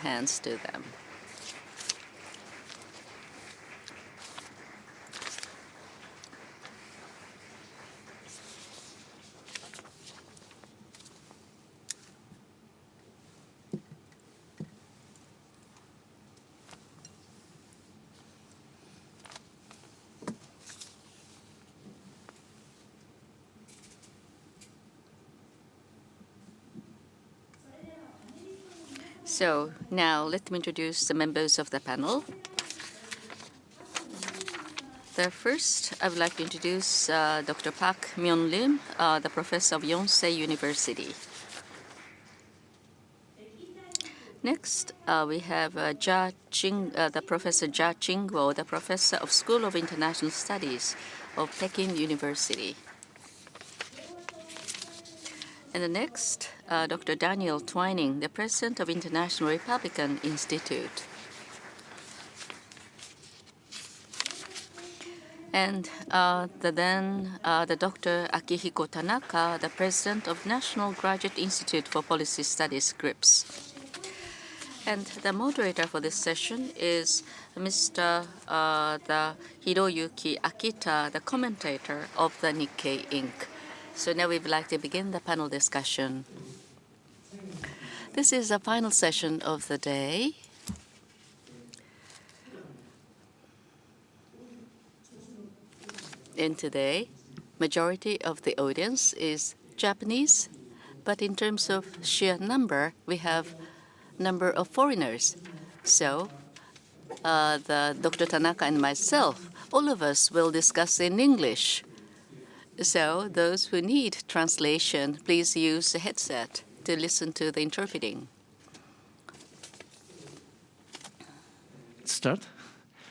hands to them. So now let me introduce the members of the panel. The first, I would like to introduce Dr. Park Myung-lim, the professor of Yonsei University. Next, we have the Professor Jia Jingguo, the professor of School of International Studies of Peking University. And the next, Dr. Daniel Twining, the president of International Republican Institute. And the Dr. Akihiko Tanaka, the president of National Graduate Institute for Policy Studies, GRIPS. And the moderator for this session is Mr. Hiroyuki Akita, the commentator of the Nikkei Inc. So now we would like to begin the panel discussion. This is the final session of the day. And today, majority of the audience is Japanese, but in terms of sheer number, we have number of foreigners. So Dr. Tanaka and myself, all of us will discuss in English. So those who need translation, please use a headset to listen to the interpreting. Start.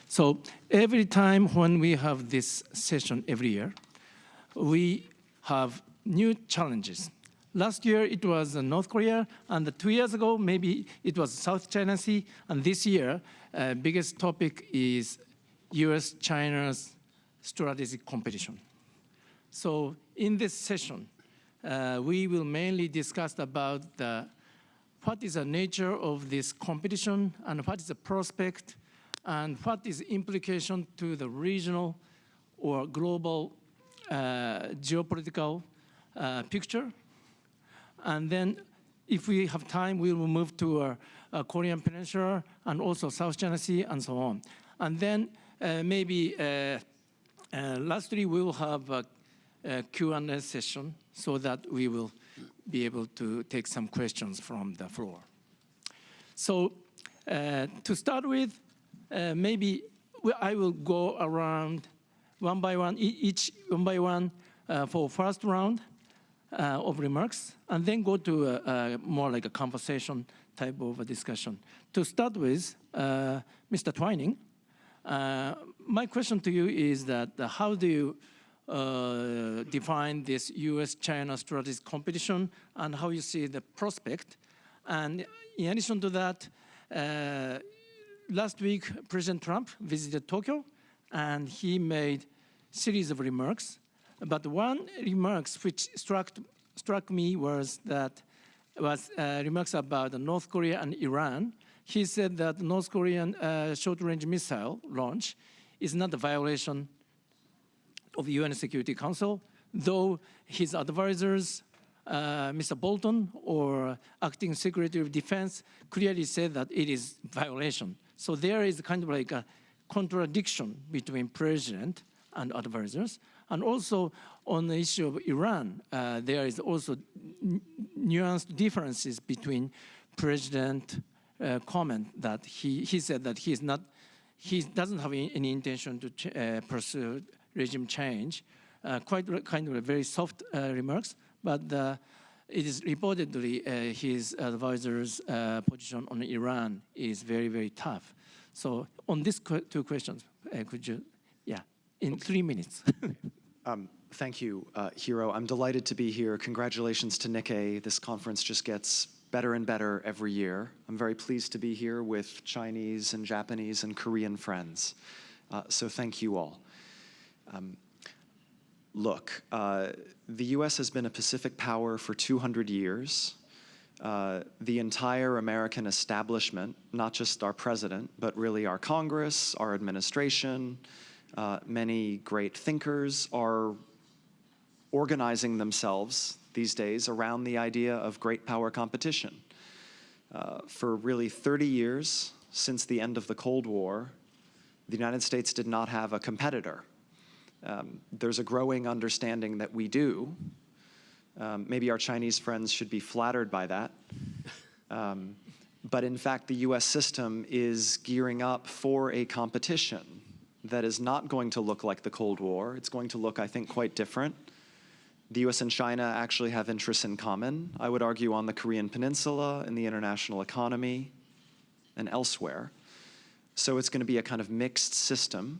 So every time when we have this session every year, we have new challenges. Last year it was North Korea, and 2 years ago maybe it was South China Sea, and this year biggest topic is U.S.-China's strategic competition. So in this session, we will mainly discuss about what is the nature of this competition and what is the prospect and what is the implication to the regional or global geopolitical picture. And then if we have time, we will move to Korean Peninsula and also South China Sea and so on. And then maybe lastly, we will have a Q&A session so that we will be able to take some questions from the floor. So to start with, maybe I will go around one by one, for first round of remarks, and then go to more like a conversation type of a discussion. To start with, Mr. Twining, my question to you is that how do you define this U.S.-China strategic competition and how you see the prospect? And in addition to that, last week, President Trump visited Tokyo, and he made a series of remarks. But one remarks which struck me was remarks about North Korea and Iran. He said that North Korean short-range missile launch is not a violation of the UN Security Council, though his advisors, Mr. Bolton or acting Secretary of Defense, clearly said that it is violation. So there is kind of like a contradiction between president and advisors. And also on the issue of Iran, there is also nuanced differences between president comment that he said that he doesn't have any intention to pursue regime change. Quite kind of a very soft remarks, but it is reportedly his advisor's position on Iran is very, very tough. So on these two questions, could you, in 3 minutes. Thank you, Hiro. I'm delighted to be here. Congratulations to Nikkei. This conference just gets better and better every year. I'm very pleased to be here with Chinese and Japanese and Korean friends. So thank you all. Look, the US has been a Pacific power for 200 years. the entire American establishment, not just our president, but really our Congress, our administration, many great thinkers are organizing themselves these days around the idea of great power competition. For really 30 years, since the end of the Cold War, the United States did not have a competitor. There's a growing understanding that we do. Maybe our Chinese friends should be flattered by that. But in fact, the US system is gearing up for a competition that is not going to look like the Cold War. It's going to look, I think, quite different. The US and China actually have interests in common, I would argue, on the Korean Peninsula, in the international economy, and elsewhere. So it's going to be a kind of mixed system.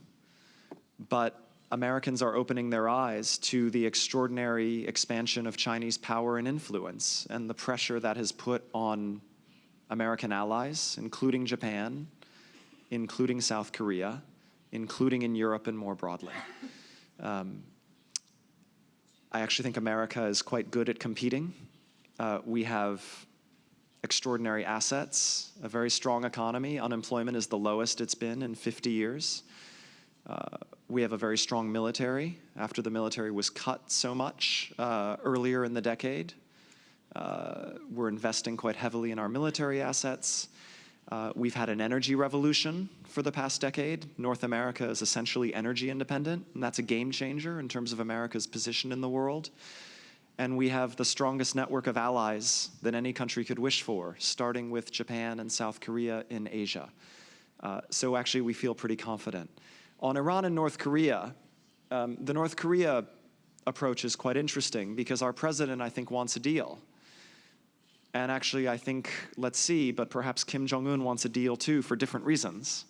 But Americans are opening their eyes to the extraordinary expansion of Chinese power and influence and the pressure that has put on American allies, including Japan, including South Korea, including in Europe and more broadly. I actually think America is quite good at competing. We have extraordinary assets, a very strong economy. Unemployment is the lowest it's been in 50 years. We have a very strong military after the military was cut so much earlier in the decade. We're investing quite heavily in our military assets. We've had an energy revolution for the past decade. North America is essentially energy independent, and that's a game changer in terms of America's position in the world. And we have the strongest network of allies that any country could wish for, starting with Japan and South Korea in Asia. So actually, we feel pretty confident. On Iran and North Korea, the North Korea approach is quite interesting because our president, I think, wants a deal. And actually, I think, let's see, but perhaps Kim Jong-un wants a deal too for different reasons.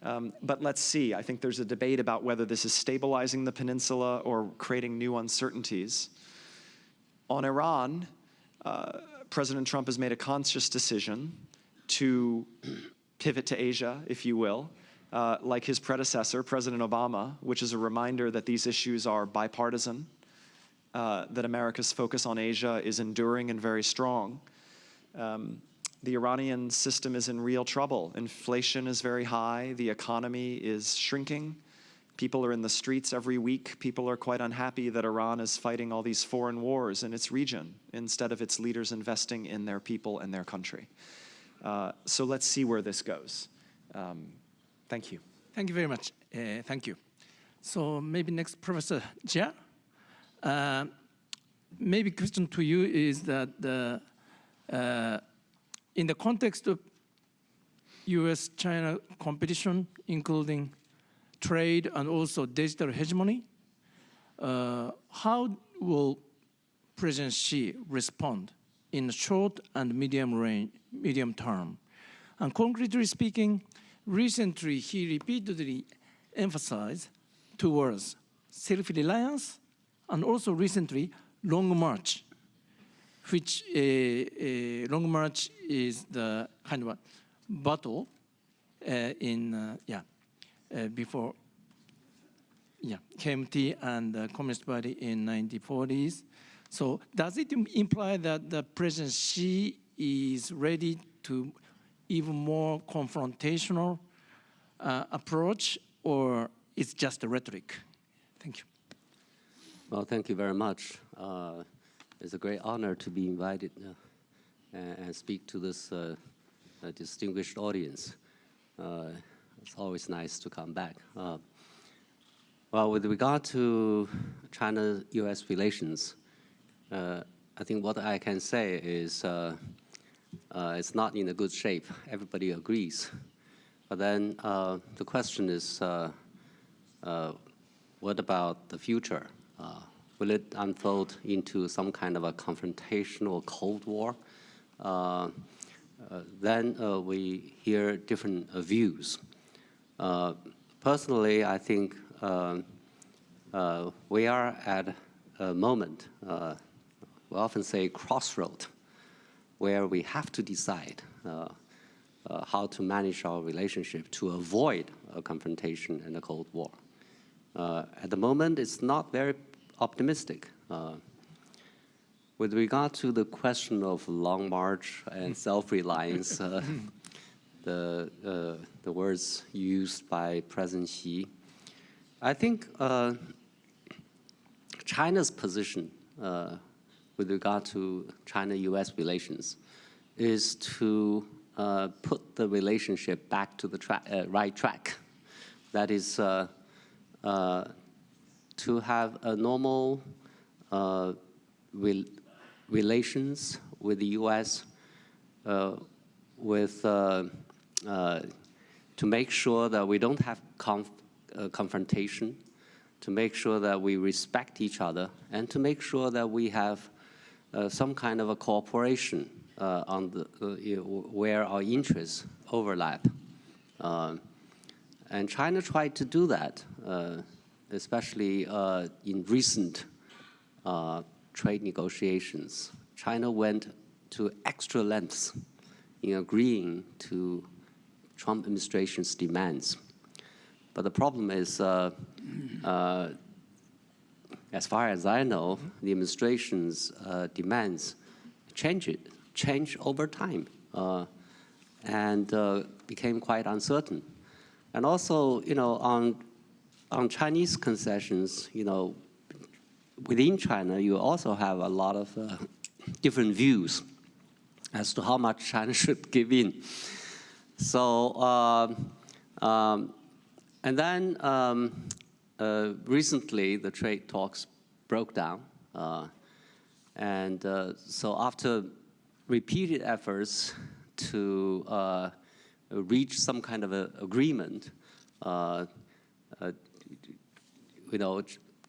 But let's see. I think there's a debate about whether this is stabilizing the peninsula or creating new uncertainties. On Iran, President Trump has made a conscious decision to pivot to Asia, if you will, like his predecessor, President Obama, which is a reminder that these issues are bipartisan, that America's focus on Asia is enduring and very strong. The Iranian system is in real trouble. Inflation is very high. The economy is shrinking. People are in the streets every week. People are quite unhappy that Iran is fighting all these foreign wars in its region instead of its leaders investing in their people and their country. So let's see where this goes. Thank you. Thank you very much. Thank you. So maybe next, Professor Jia. Maybe question to you is that in the context of US-China competition, including trade and also digital hegemony, how will President Xi respond in the short and medium term? And concretely speaking, recently he repeatedly emphasized towards self-reliance and also recently long march, which long march is the kind of a battle before KMT and the Communist Party in 1940s. So does it imply that the President Xi is ready to even more confrontational approach, or it's just a rhetoric? Thank you. Well, thank you very much. It's a great honor to be invited and speak to this distinguished audience. It's always nice to come back. Well, with regard to China-US relations, I think what I can say is it's not in a good shape. Everybody agrees. But then the question is, what about the future? Will it unfold into some kind of a confrontational Cold War? Then we hear different views. Personally, I think we are at a moment, we often say crossroad, where we have to decide how to manage our relationship to avoid a confrontation and a Cold War. At the moment, it's not very optimistic. With regard to the question of Long March and self-reliance, the words used by President Xi, I think China's position with regard to China-U.S. relations is to put the relationship back to the right track. That is to have a normal relations with the U.S. To make sure that we don't have confrontation, to make sure that we respect each other, and to make sure that we have some kind of a cooperation on where our interests overlap. And China tried to do that, especially in recent trade negotiations. China went to extra lengths in agreeing to Trump administration's demands. But the problem is, as far as I know, the administration's demands change over time and became quite uncertain. And also, on Chinese concessions, within China, you also have a lot of different views as to how much China should give in. So, and then recently the trade talks broke down. So after repeated efforts to reach some kind of a agreement,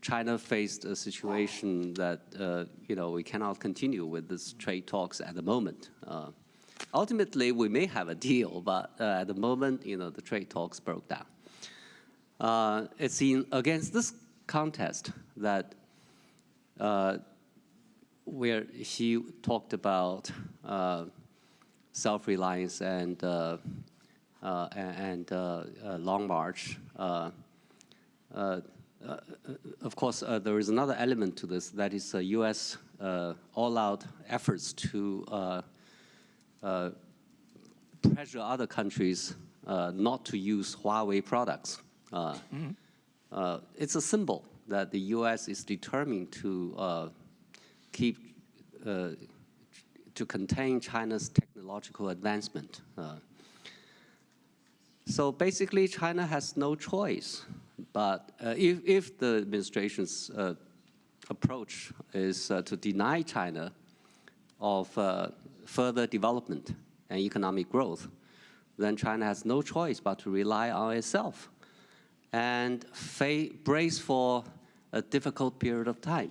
China faced a situation that we cannot continue with this trade talks at the moment. Ultimately, we may have a deal, but at the moment, the trade talks broke down. It's against this context that where he talked about self-reliance and Long March. Of course, there is another element to this, that is U.S. all-out efforts to pressure other countries not to use Huawei products. It's a symbol that the U.S. is determined to to contain China's technological advancement. So basically, China has no choice. But if the administration's approach is to deny China of further development and economic growth, then China has no choice but to rely on itself and brace for a difficult period of time.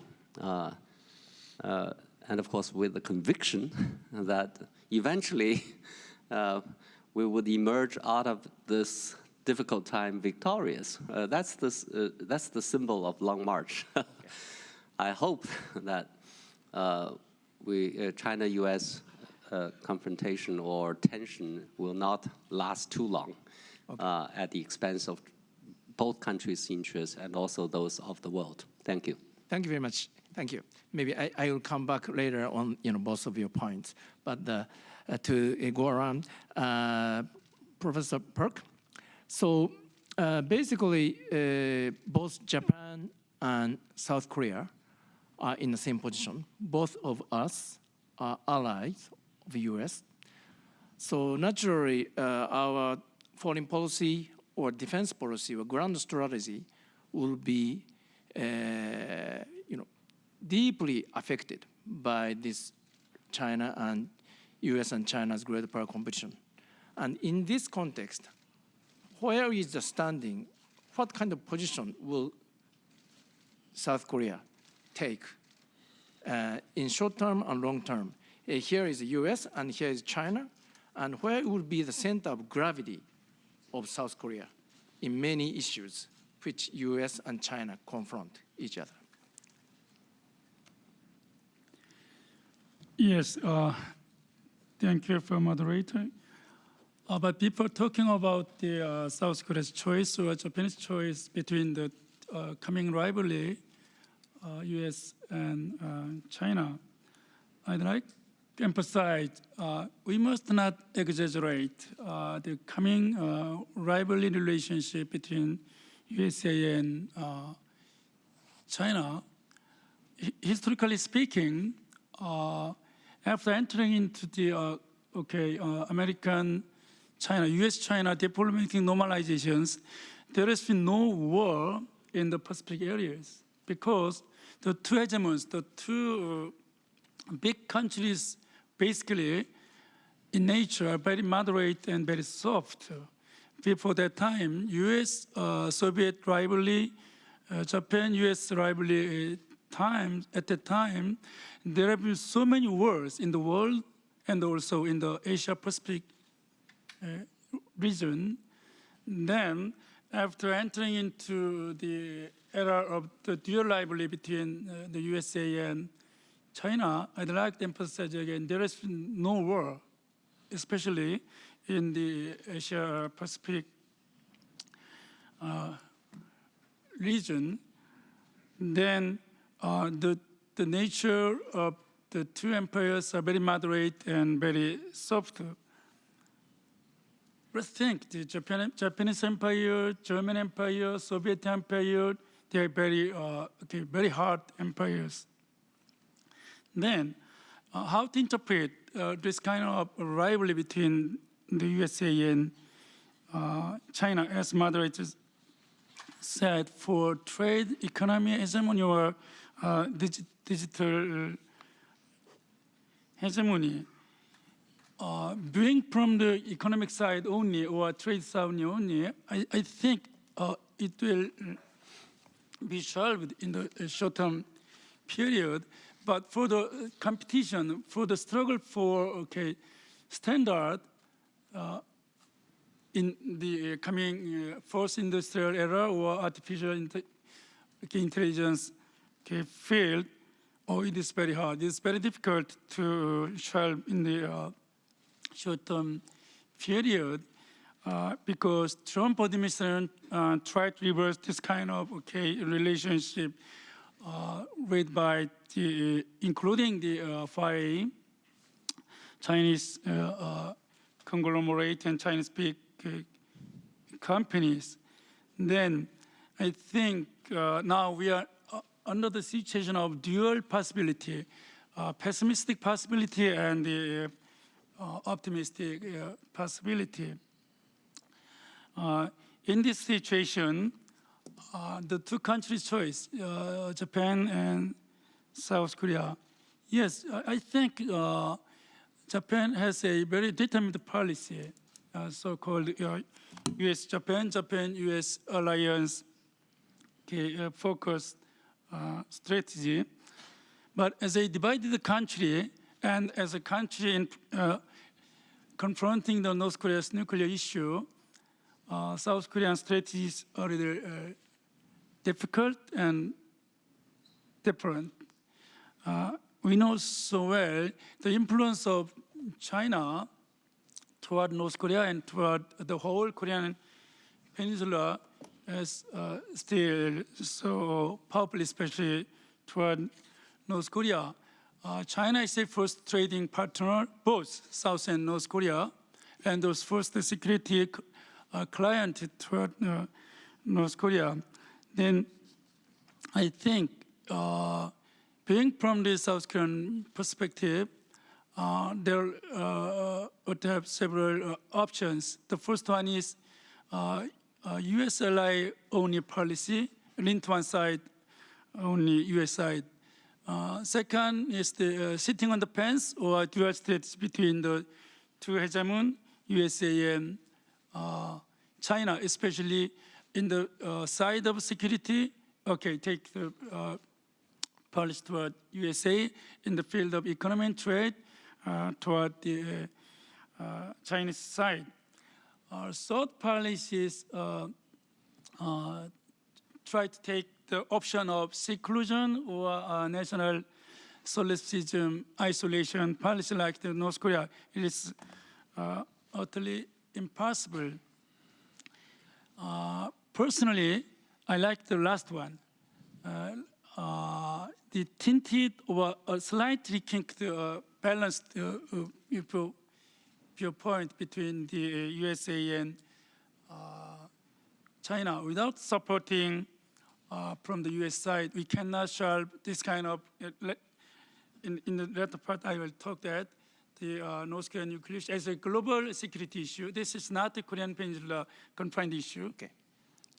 And of course, with the conviction that eventually we would emerge out of this difficult time victorious. That's the symbol of Long March. I hope that China-U.S. confrontation or tension will not last too long at the expense of both countries' interests and also those of the world. Thank you. Thank you very much. Thank you. Maybe I will come back later on both of your points. But to go around, Professor Perk. So basically, both Japan and South Korea are in the same position. Both of us are allies of the U.S. So naturally, our foreign policy or defense policy or grand strategy will be deeply affected by this China and U.S. and China's great power competition. And in this context, where is the standing? What kind of position will South Korea take in short term and long term? Here is the U.S. and here is China. And where will be the center of gravity of South Korea in many issues which U.S. and China confront each other? Yes, thank you for moderating. But before talking about the South Korea's choice or Japanese choice between the coming rivalry, U.S. and China, I'd like to emphasize we must not exaggerate the coming rivalry relationship between USA and China. Historically speaking, after entering into the American-China, US-China diplomatic normalizations, there has been no war in the Pacific areas because the two hegemons, the two big countries, basically, in nature, are very moderate and very soft. Before that time, US-Soviet rivalry, Japan-US rivalry at that time, there have been so many wars in the world and also in the Asia-Pacific region. Then, after entering into the era of the dual rivalry between the USA and China, I'd like to emphasize again, there has been no war, especially in the Asia-Pacific region. Then the nature of the two empires are very moderate and very soft. Let's think, the Japanese Empire, German Empire, Soviet Empire, they are very hard empires. Then, how to interpret this kind of rivalry between the USA and China, as moderators said, for trade, economy, hegemony, or digital hegemony? Viewing from the economic side only or trade side only, I think it will be solved in the short-term period. But for the competition, for the struggle for standard in the coming fourth industrial era or artificial intelligence field, it is very hard. It's very difficult to solve in the short-term period because Trump administration tried to reverse this kind of relationship led by including the FIA, Chinese conglomerate and Chinese big companies. Then I think now we are under the situation of dual possibility, pessimistic possibility and the optimistic possibility. In this situation, the two countries' choice, Japan and South Korea. Yes, I think Japan has a very determined policy, so-called US-Japan, Japan-US alliance focused strategy. But as a divided country and as a country in confronting the North Korea's nuclear issue, South Korean strategies are a little difficult and different. We know so well the influence of China toward North Korea and toward the whole Korean peninsula is still so powerful, especially toward North Korea. China is a first trading partner, both South and North Korea, and those first security client toward North Korea. Then I think being from the South Korean perspective, there would have several options. The first one is US ally only policy, lean to one side, only US side. Second is the sitting on the fence or dual strategy between the two hegemon, USA and China, especially in the side of security. Take the policy toward USA in the field of economy and trade toward the Chinese side. Our third policy is try to take the option of seclusion or national solipsism, isolation policy like the North Korea. It is utterly impossible. Personally, I like the last one. the tinted or slightly kinked balanced viewpoint between the USA and China. Without supporting from the US side, we cannot solve this kind of, in the latter part I will talk that, the North Korean nuclear issue as a global security issue. This is not a Korean Peninsula confined issue. Okay.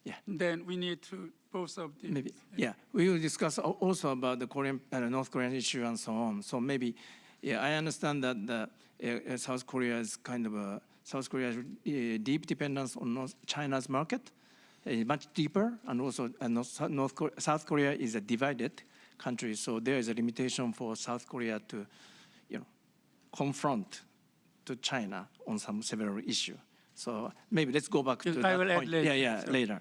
Yeah. Then we need to both of these. Maybe, yeah. We will discuss also about the Korean, North Korean issue and so on. So maybe, yeah, I understand that the, South Korea is kind of a, South Korea's deep dependence on China's market, much deeper, and also South Korea is a divided country, so there is a limitation for South Korea to, confront to China on some several issues. So maybe let's go back to that will point. add later. Yeah, later.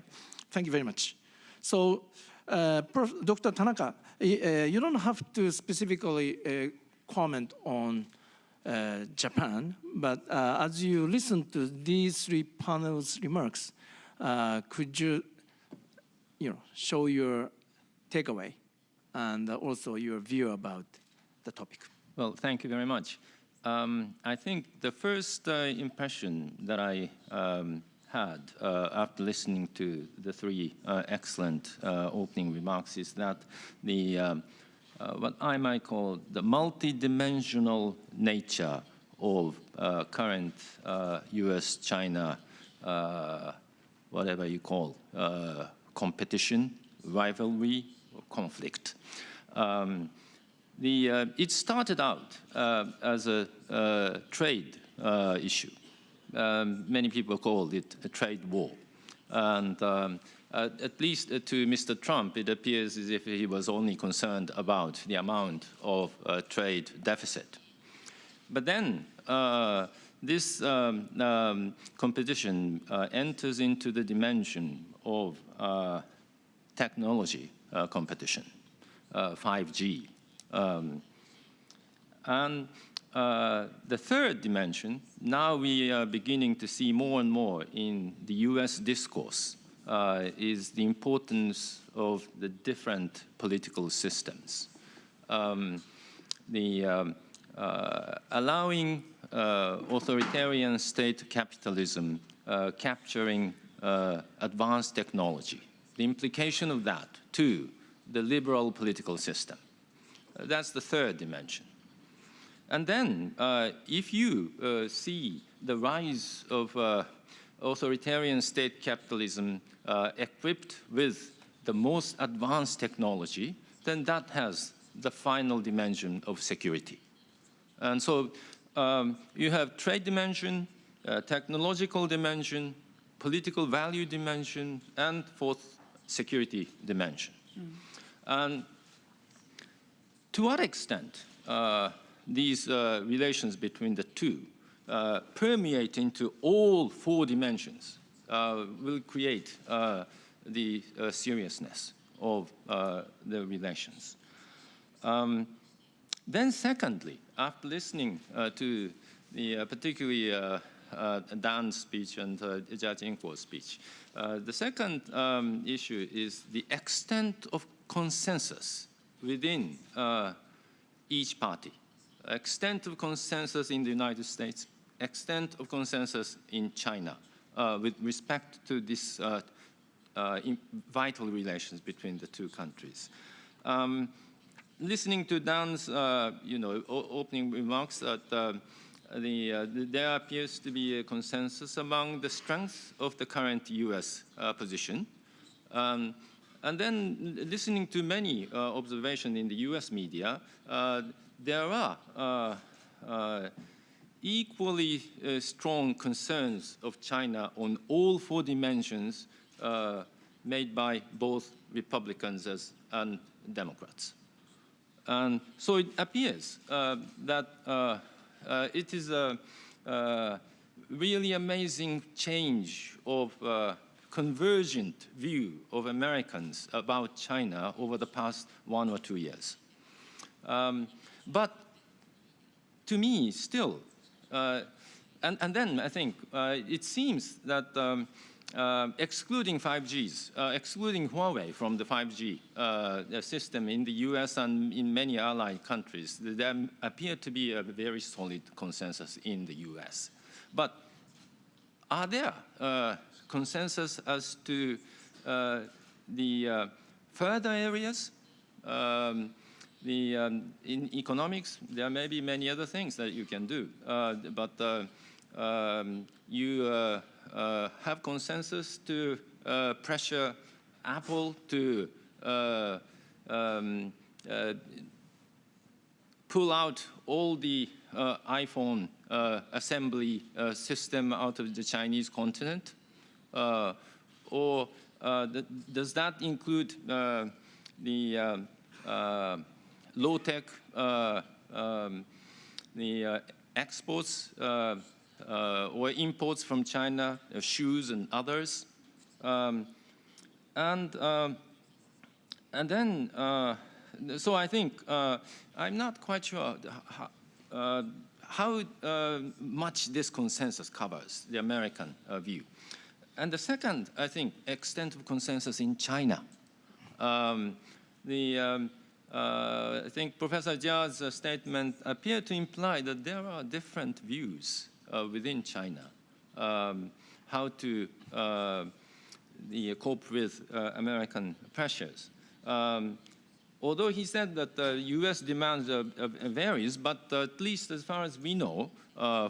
Thank you very much. So, Dr. Tanaka, you don't have to specifically comment on Japan, but as you listen to these three panels' remarks, could you, show your takeaway and also your view about the topic? Well, thank you very much. I think the first impression that I had after listening to the three excellent opening remarks is that the what I might call the multidimensional nature of current U.S.-China, whatever you call, competition, rivalry, or conflict. It started out as a trade issue. Many people called it a trade war. And at least to Mr. Trump, it appears as if he was only concerned about the amount of trade deficit. But then this competition enters into the dimension of technology competition, 5G. And the third dimension, now we are beginning to see more and more in the US discourse, is the importance of the different political systems. Allowing authoritarian state capitalism capturing advanced technology, the implication of that to the liberal political system. That's the third dimension. And then, if you see the rise of authoritarian state capitalism equipped with the most advanced technology, then that has the final dimension of security. And so you have trade dimension, technological dimension, political value dimension, and fourth, security dimension. And to what extent these relations between the two permeate into all four dimensions will create the seriousness of the relations. Then secondly, after listening to the particularly Dan's speech and Jia Jingguo's speech, the second issue is the extent of consensus within each party. Extent of consensus in the United States, extent of consensus in China with respect to this vital relations between the two countries. Listening to Dan's opening remarks, that there appears to be a consensus among the strengths of the current U.S. position. And then listening to many observations in the U.S. media, there are equally strong concerns of China on all four dimensions made by both Republicans and Democrats. And so it appears that it is a really amazing change of convergent view of Americans about China over the past 1 or 2 years. But to me, still, and then I think it seems that excluding 5Gs, excluding Huawei from the 5G system in the US and in many allied countries, there appear to be a very solid consensus in the US. But are there consensus as to the further areas? In economics, there may be many other things that you can do, but you have consensus to pressure Apple to pull out all the iPhone assembly system out of the Chinese continent, or does that include the low-tech, the exports or imports from China, shoes and others, and then so I think I'm not quite sure how much this consensus covers the American view. And the second, I think, extent of consensus in China. I think Professor Jia's statement appeared to imply that there are different views within China, how to cope with American pressures. Although he said that the US demands varies, but at least as far as we know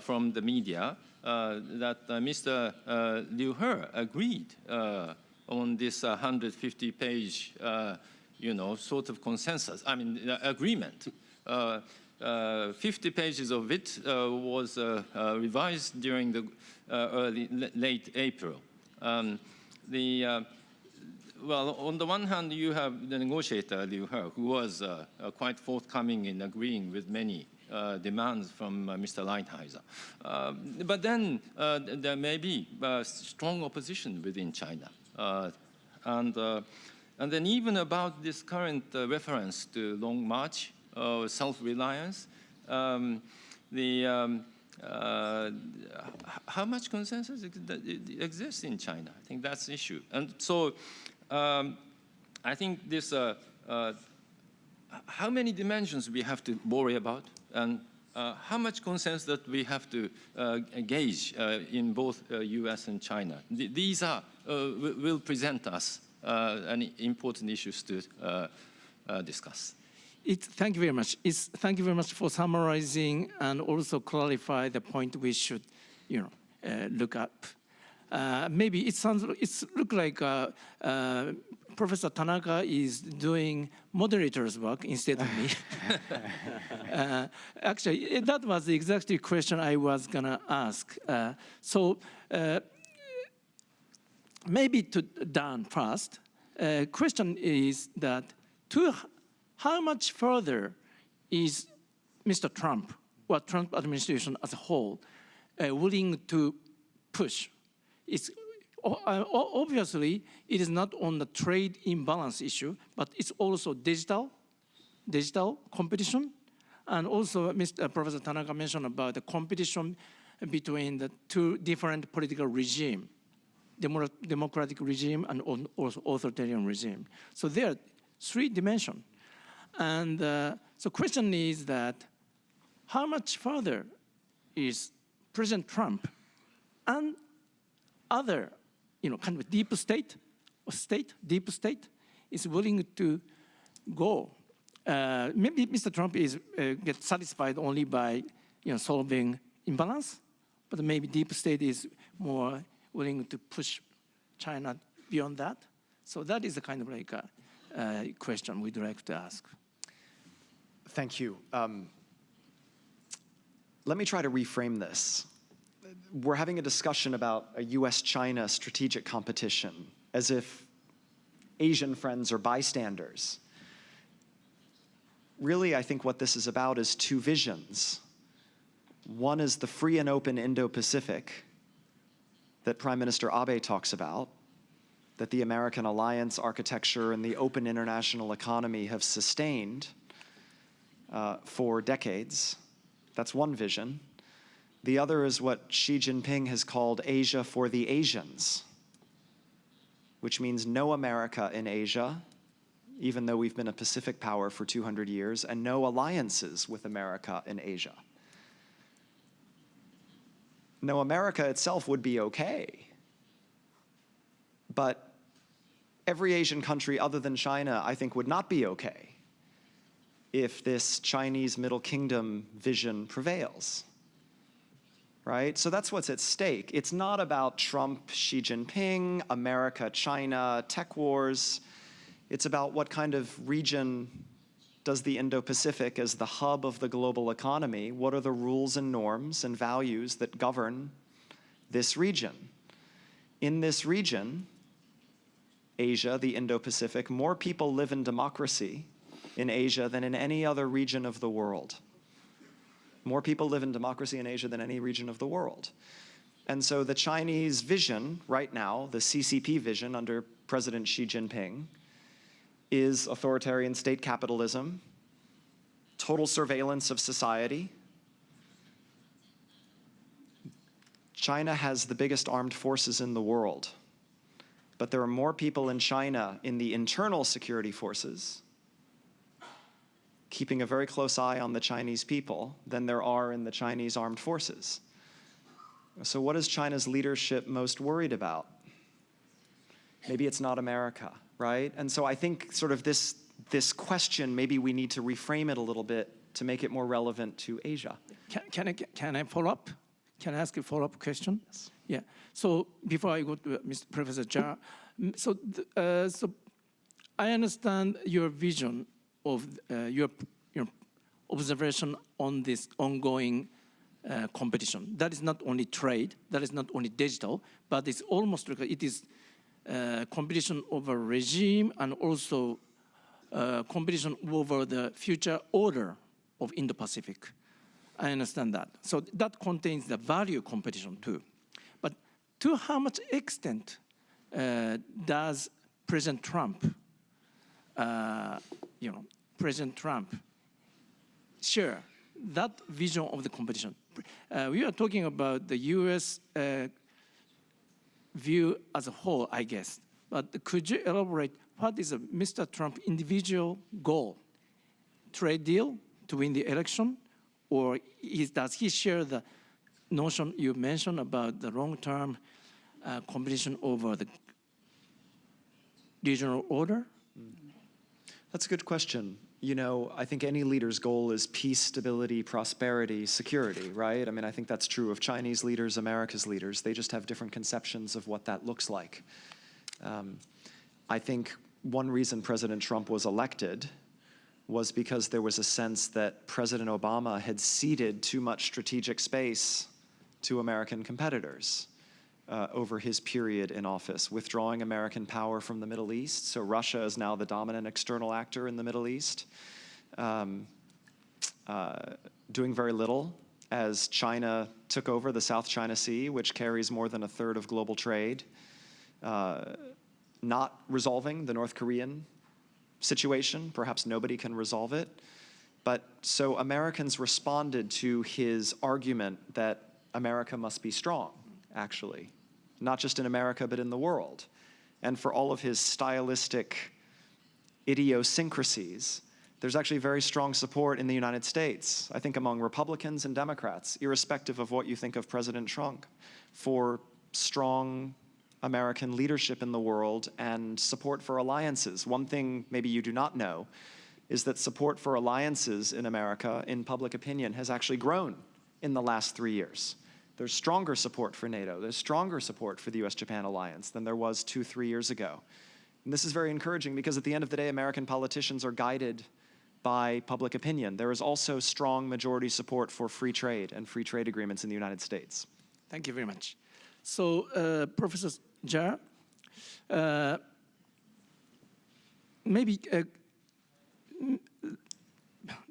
from the media, that Mr. Liu He agreed on this 150-page sort of consensus, agreement. 50 pages of it was revised during the late April. Well, on the one hand, you have the negotiator, Liu He, who was quite forthcoming in agreeing with many demands from Mr. Lighthizer. But then there may be strong opposition within China. And then even about this current reference to Long March, self-reliance, how much consensus exists in China? I think that's the issue. And so I think this, how many dimensions we have to worry about, and how much consensus that we have to gauge in both US and China. These will present us any important issues to discuss. Thank you very much. Thank you very much for summarizing and also clarify the point we should, look up. Maybe it looks like Professor Tanaka is doing moderator's work instead of me. Actually, that was the exact question I was gonna ask. Maybe to Dan first. Question is that how much further is Mr. Trump or Trump administration as a whole willing to push? Obviously, it is not on the trade imbalance issue, but it's also digital competition. And also, Professor Tanaka mentioned about the competition between the two different political regimes, democratic regime and also authoritarian regime. So there are three dimensions. And so question is that how much further is President Trump and other, kind of deep state is willing to go? Maybe Mr. Trump gets satisfied only by solving imbalance, but maybe deep state is more willing to push China beyond that. So that is a kind of like a question we'd like to ask. Thank you. Let me try to reframe this. We're having a discussion about a US-China strategic competition as if Asian friends are bystanders. Really, I think what this is about is two visions. One is the free and open Indo-Pacific that Prime Minister Abe talks about, that the American alliance architecture and the open international economy have sustained for decades. That's one vision. The other is what Xi Jinping has called Asia for the Asians, which means no America in Asia, even though we've been a Pacific power for 200 years, and no alliances with America in Asia. No, America itself would be okay, but every Asian country other than China, I think, would not be okay if this Chinese Middle Kingdom vision prevails. Right? So that's what's at stake. It's not about Trump, Xi Jinping, America, China, tech wars. It's about what kind of region does the Indo-Pacific as the hub of the global economy, what are the rules and norms and values that govern this region? In this region, Asia, the Indo-Pacific, more people live in democracy in Asia than in any other region of the world. More people live in democracy in Asia than any region of the world. And so the Chinese vision right now, the CCP vision under President Xi Jinping, is authoritarian state capitalism, total surveillance of society. China has the biggest armed forces in the world, but there are more people in China in the internal security forces, keeping a very close eye on the Chinese people, than there are in the Chinese armed forces. So what is China's leadership most worried about? Maybe it's not America, right? And so I think sort of this question, maybe we need to reframe it a little bit to make it more relevant to Asia. Can I follow up? Can I ask a follow-up question? Yes. Yeah. So before I go to Mr. Professor Jha, so I understand your vision of your observation on this ongoing competition. That is not only trade, that is not only digital, but it's almost like it is competition over regime and also competition over the future order of Indo-Pacific. I understand that. So that contains the value competition too. But to how much extent does President Trump, President Trump share that vision of the competition? We are talking about the U.S. View as a whole, I guess. But could you elaborate what is Mr. Trump's individual goal? Trade deal to win the election? Or does he share the notion you mentioned about the long-term competition over the regional order? That's a good question. You know, I think any leader's goal is peace, stability, prosperity, security, right? I mean, I think that's true of Chinese leaders, America's leaders. They just have different conceptions of what that looks like. I think one reason President Trump was elected was because there was a sense that President Obama had ceded too much strategic space to American competitors over his period in office, withdrawing American power from the Middle East. So Russia is now the dominant external actor in the Middle East, doing very little as China took over the South China Sea, which carries more than a third of global trade, not resolving the North Korean situation. Perhaps nobody can resolve it. But so Americans responded to his argument that America must be strong, actually, not just in America, but in the world. And for all of his stylistic idiosyncrasies, there's actually very strong support in the United States, I think among Republicans and Democrats, irrespective of what you think of President Trump, for strong American leadership in the world and support for alliances. One thing maybe you do not know is that support for alliances in America, in public opinion, has actually grown in the last 3 years. There's stronger support for NATO. There's stronger support for the US-Japan alliance than there was 2-3 years ago. And this is very encouraging because at the end of the day, American politicians are guided by public opinion. There is also strong majority support for free trade and free trade agreements in the United States. Thank you very much. So, Professor Jha, maybe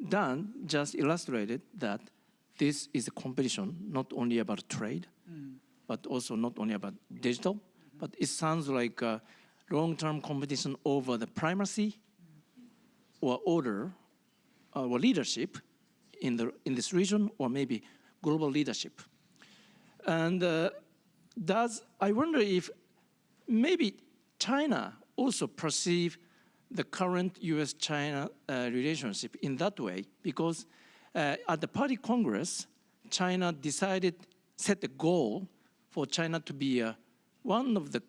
Dan just illustrated that this is a competition not only about trade, but also not only about digital, but it sounds like a long-term competition over the primacy or order or leadership in this region, or maybe global leadership. And I wonder if maybe China also perceive the current U.S.-China relationship in that way, because at the Party Congress, China set a goal for China to be one of the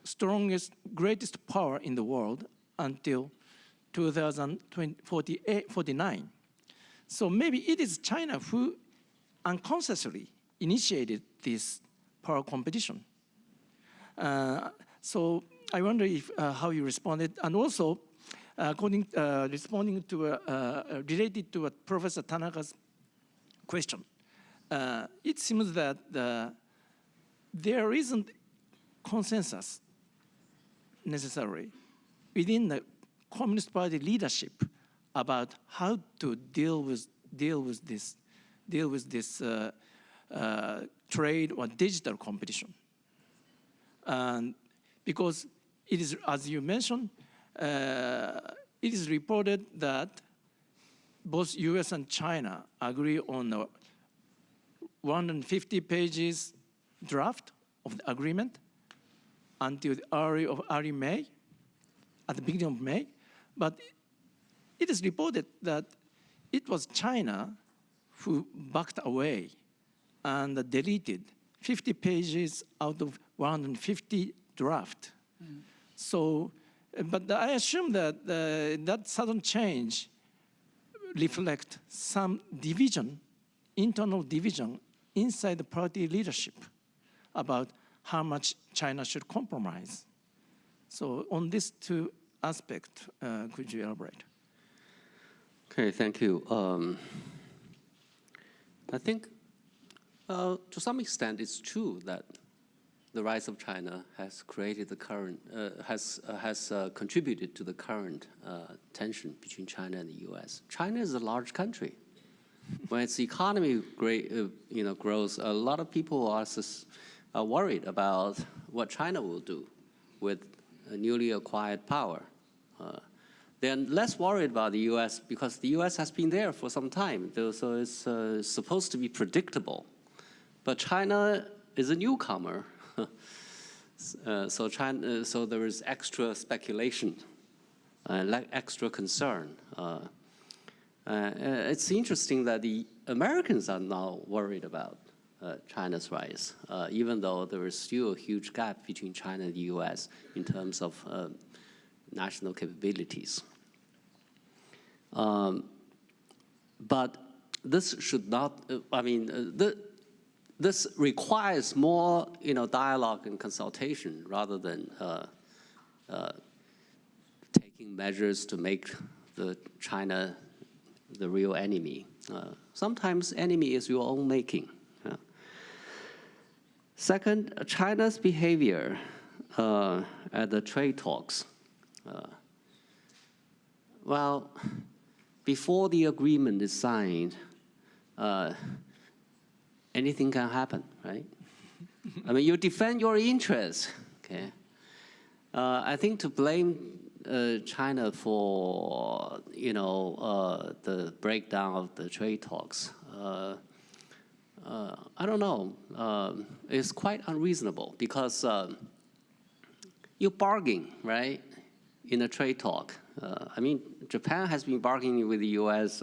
strongest, greatest power in the world until 2049. So maybe it is China who unconsciously initiated this power competition. So I wonder if how you responded, and also responding to related to Professor Tanaka's question. It seems that there isn't consensus necessary within the Communist Party leadership about how to deal with this trade or digital competition. And because it is, as you mentioned, it is reported that both US and China agree on a 150 pages draft of the agreement until the early May, at the beginning of May. But it is reported that it was China who backed away and deleted 50 pages out of 150 draft. So, but I assume that that sudden change reflects some division, internal division inside the party leadership about how much China should compromise. So on these two aspects, could you elaborate? Okay, thank you. I think to some extent it's true that the rise of China has created the current, has contributed to the current tension between China and the US. China is a large country. When its economy grows, a lot of people are worried about what China will do with a newly acquired power. They're less worried about the US because the US has been there for some time, so it's supposed to be predictable. But China is a newcomer, so there is extra speculation, extra concern. It's interesting that the Americans are now worried about China's rise, even though there is still a huge gap between China and the US in terms of national capabilities. But this should not, this requires more dialogue and consultation rather than taking measures to make China the real enemy. Sometimes enemy is your own making. Second, China's behavior at the trade talks. Well, before the agreement is signed, anything can happen, right? I mean, you defend your interests, okay? I think to blame China for, the breakdown of the trade talks, I don't know. It's quite unreasonable because you bargain, right, in a trade talk. Japan has been bargaining with the U.S.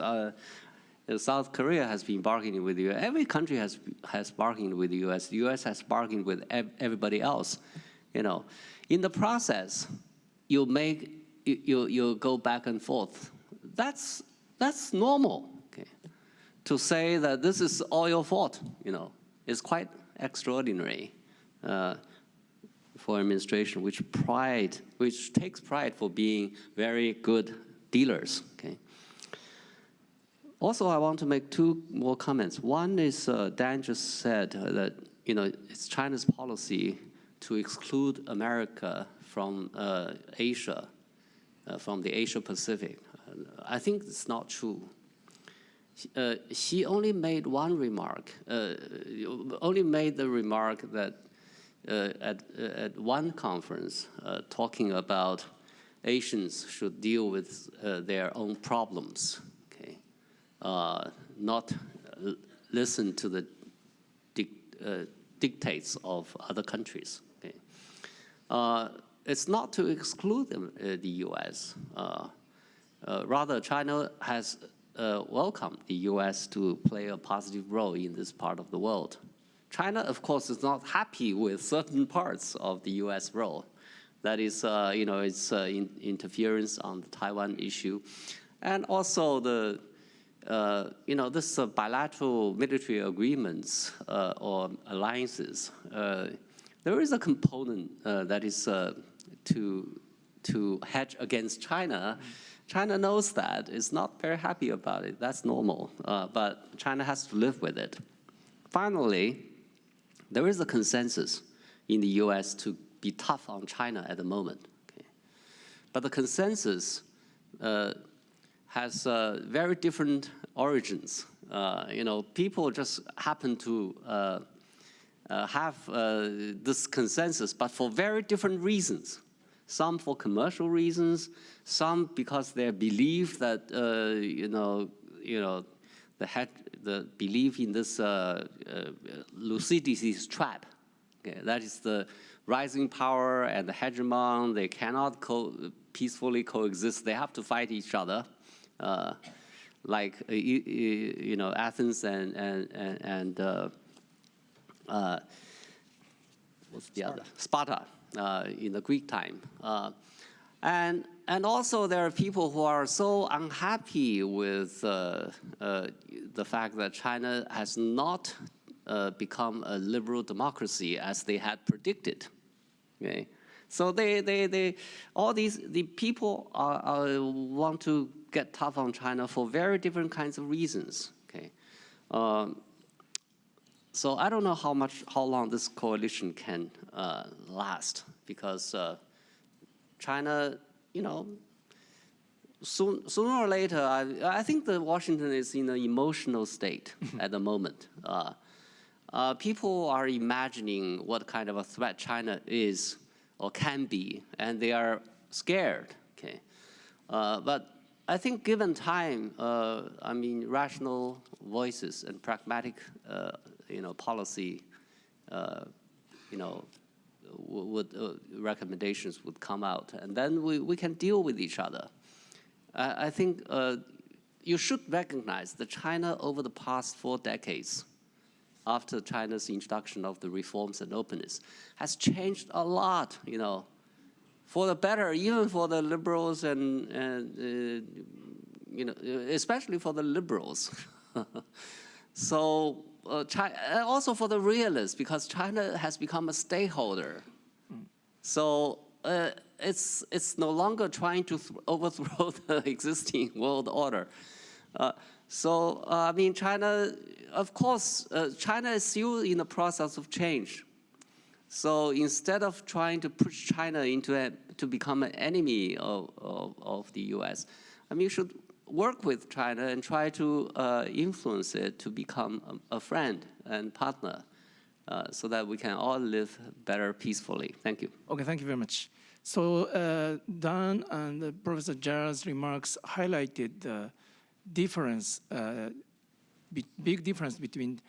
South Korea has been bargaining with the U.S. Every country has bargained with the U.S. The U.S. has bargained with everybody else. In the process, you go back and forth. That's normal. Okay, to say that this is all your fault, is quite extraordinary for administration, which takes pride for being very good dealers. Okay. Also, I want to make two more comments. One is Dan just said that it's China's policy to exclude America from Asia, from the Asia Pacific. I think it's not true. He only made one remark. Only made the remark that at one conference, talking about Asians should deal with their own problems. Okay, not listen to the dictates of other countries. Okay? It's not to exclude the U.S. Rather, China has welcomed the U.S. to play a positive role in this part of the world. China, of course, is not happy with certain parts of the U.S. role. That is, its interference on the Taiwan issue, and also the, this bilateral military agreements or alliances. There is a component that is to hedge against China. China knows that. It's not very happy about it. That's normal. But China has to live with it. Finally, there is a consensus in the U.S. to be tough on China at the moment. Okay? But the consensus has very different origins. People just happen to have this consensus, but for very different reasons. Some for commercial reasons, some because they believe that the belief in this Thucydides trap. Okay, that is the rising power and the hegemon. They cannot peacefully coexist. They have to fight each other, like Athens and what's the other? Sparta in the Greek time. And also there are people who are so unhappy with the fact that China has not become a liberal democracy as they had predicted. Okay, so the people want to get tough on China for very different kinds of reasons. Okay, so I don't know how long this coalition can last, because China, sooner or later, I think that Washington is in an emotional state at the moment. People are imagining what kind of a threat China is or can be, and they are scared. Okay, but I think given time, rational voices and pragmatic, policy, recommendations would come out, and then we can deal with each other. I think you should recognize that China, over the past 4 decades, after China's introduction of the reforms and openness, has changed a lot, for the better, even for the liberals and especially for the liberals. So also for the realists, because China has become a stakeholder. So it's no longer trying to overthrow the existing world order. China, of course, China is still in the process of change. So instead of trying to push China to become an enemy of the U.S., you should work with China and try to influence it to become a friend and partner, so that we can all live better peacefully. Thank you. Okay, thank you very much. So Dan and Professor Zha's remarks highlighted the difference, big difference between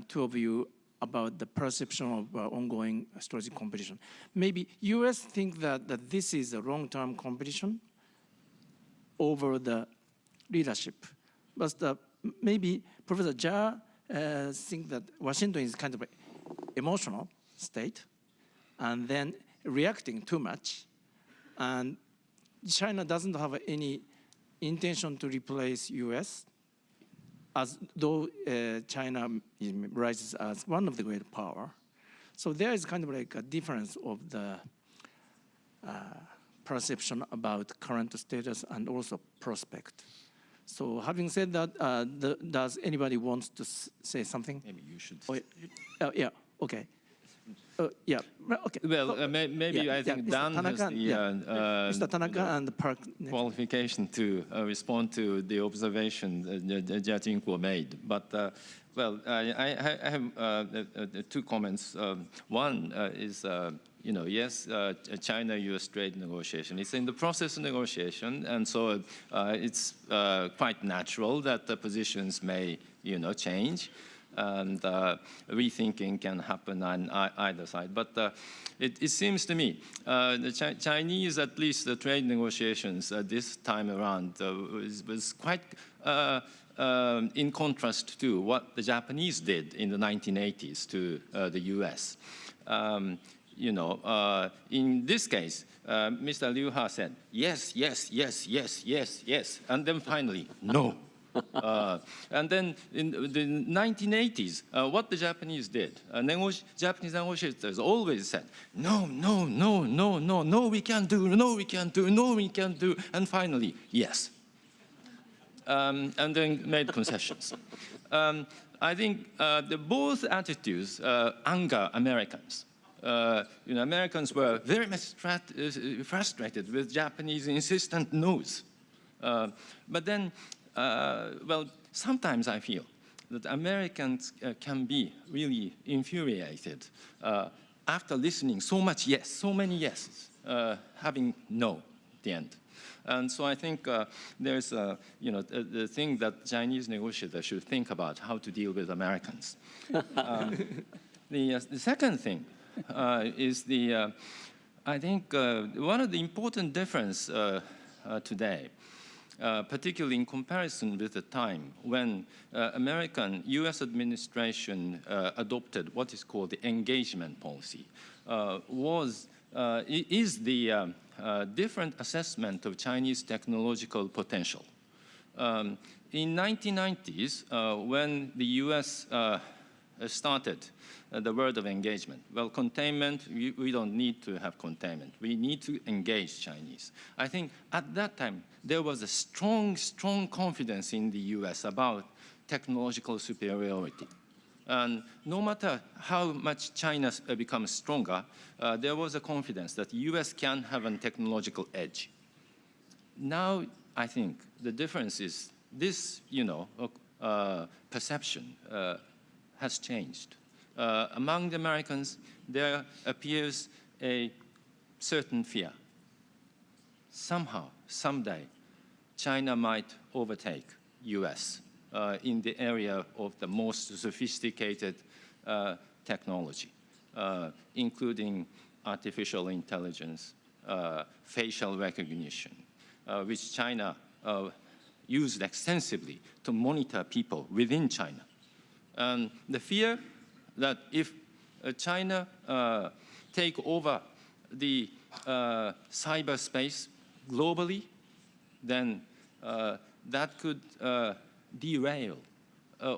two of you about the perception of ongoing strategic competition. Maybe U.S. think that this is a long-term competition over the leadership, but maybe Professor Zha think that Washington is kind of an emotional state, and then reacting too much, and China doesn't have any intention to replace U.S., as though China rises as one of the great power. So there is kind of like a difference of the perception about current status and also prospect. So having said that, does anybody want to say something? Maybe you should. Yeah, okay. Yeah, okay. Well, maybe yeah, I think Mr. Dan Tanaka, has the Mr. Tanaka and the Park qualification to respond to the observation that Jia Jingguo made. But I have 2 comments. One is, yes, China-U.S. trade negotiation. It's in the process of negotiation, and so it's quite natural that the positions may, change. and rethinking can happen on either side. But it seems to me the Chinese, at least the trade negotiations this time around, was quite in contrast to what the Japanese did in the 1980s to the US. You know, in this case, Mr. Liu Ha said, yes, yes, yes, yes, yes, yes, and then finally, no. And then in the 1980s, what the Japanese did, Japanese negotiators always said, no, no, no, no, no, no, we can't do, no, we can't do, no, we can't do, and finally, yes. And then made concessions. I think both attitudes anger Americans. You know, Americans were very much frustrated with Japanese insistent no's. But then, well, sometimes I feel that Americans can be really infuriated after listening so much yes, so many yeses, having no at the end. And so I think there's, you know, the thing that Chinese negotiators should think about how to deal with Americans. The second thing is I think one of the important difference today, particularly in comparison with the time when US administration adopted what is called the engagement policy, is the different assessment of Chinese technological potential. In 1990s, when the US started the word of engagement. Well, containment, we don't need to have containment. We need to engage Chinese. I think at that time, there was a strong, strong confidence in the US about technological superiority. And no matter how much China becomes stronger, there was a confidence that the US can have a technological edge. Now, I think the difference is this, you know, perception has changed. Among the Americans, there appears a certain fear. Somehow, someday, China might overtake US in the area of the most sophisticated technology, including artificial intelligence, facial recognition, which China used extensively to monitor people within China. And the fear that if China take over the cyberspace globally, then that could derail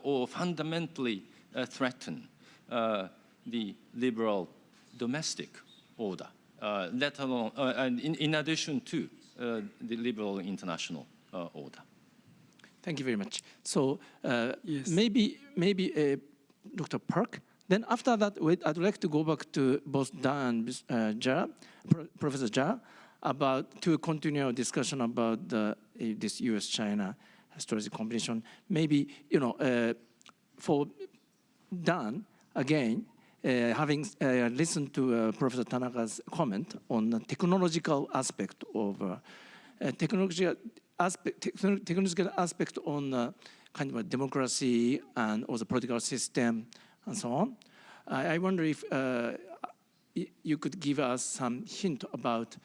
or fundamentally threaten the liberal domestic order, let alone, and in addition to the liberal international order. Thank you very much. So Yes. maybe Dr. Park. Then after that, I'd like to go back to both Dan and Jia, Professor Jia, to continue our discussion about this U.S.-China strategic competition. Maybe, you know, for Dan, again, having listened to Professor Tanaka's comment on the technological aspect of technological aspect on kind of a democracy and also political system and so on. I wonder if you could give us some hint about,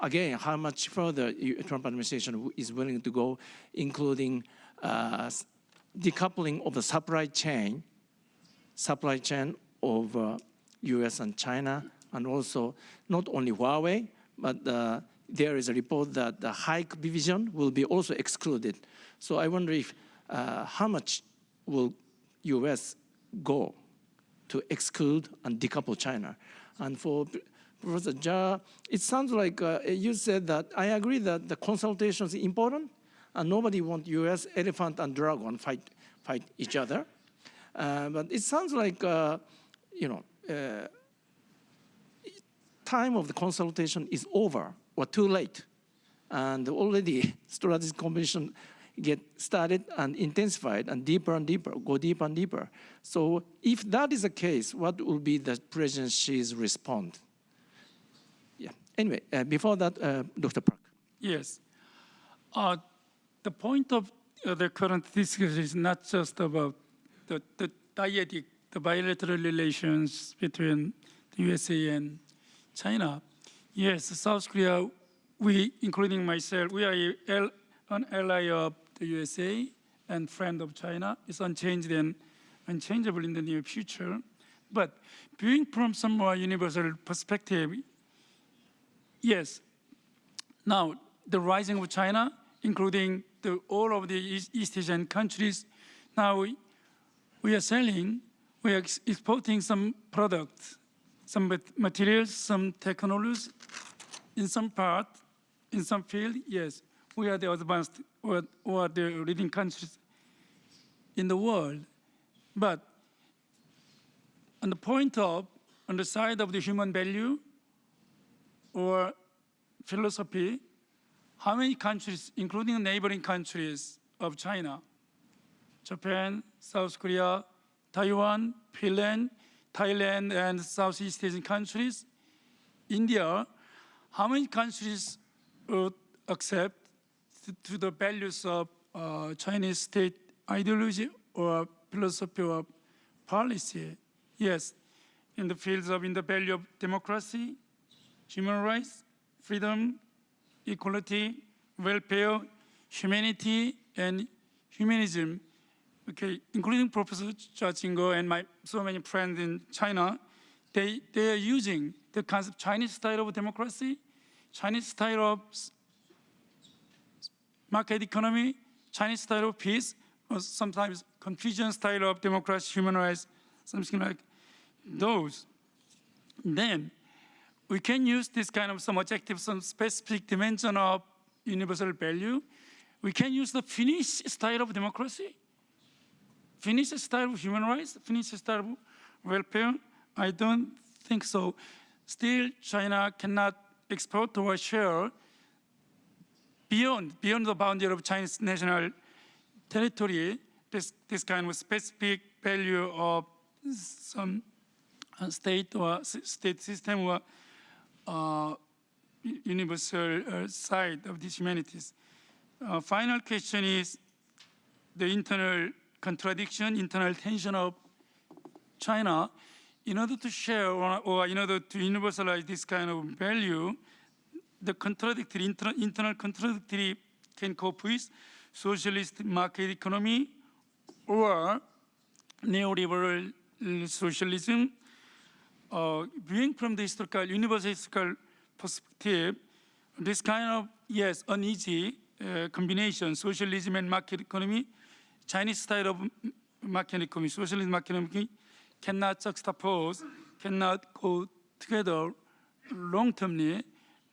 again, how much further Trump administration is willing to go, including decoupling of the supply chain of US and China, and also not only Huawei, but there is a report that the hike division will be also excluded. So I wonder if how much will US go to exclude and decouple China? And for Professor Jia, it sounds like you said that I agree that the consultation is important, and nobody wants US elephant and dragon fight each other. But it sounds like you know, time of the consultation is over or too late, and already strategic competition get started and intensified and deeper, go deeper and deeper. So if that is the case, what will be the presidency's response? Yeah. Anyway, before that, Dr. Park. Yes. The point of the current discussion is not just about the dyadic, the bilateral relations between the USA and China. Yes, South Korea, we, including myself, we are an ally of the USA and friend of China. It's unchanged and unchangeable in the near future. But viewing from some more universal perspective, yes, now the rising of China, including all of the East Asian countries, now we are selling, we are exporting some products, some materials, some technologies. In some part, in some field, yes, we are the advanced or the leading countries in the world. But on the side of the human value or philosophy, how many countries, including neighboring countries of China, Japan, South Korea, Taiwan, Finland, Thailand, and Southeast Asian countries, India, how many countries would accept to the values of Chinese state ideology or philosophy or policy? Yes, in the fields of in the value of democracy, human rights, freedom, equality, welfare, humanity, and humanism. Okay, including Professor Zhao Jinggo and my so many friends in China, they are using the concept Chinese style of democracy, Chinese style of market economy, Chinese style of peace, or sometimes Confucian style of democracy, human rights, something like those. Then we can use this kind of some objective, some specific dimension of universal value. We can use the Finnish style of democracy, Finnish style of human rights, Finnish style of welfare. I don't think so. Still, China cannot export or share beyond the boundary of Chinese national territory this kind of specific value of some state or state system or universal side of these humanities. Final question is the internal contradiction, internal tension of China. In order to share or in order to universalize this kind of value, the contradictory, internal contradictory can cope with socialist market economy or neoliberal socialism. Viewing from the historical, universal historical perspective, this kind of, yes, uneasy combination, socialism and market economy, Chinese style of market economy, socialist market economy, cannot juxtapose, cannot go together long-termly.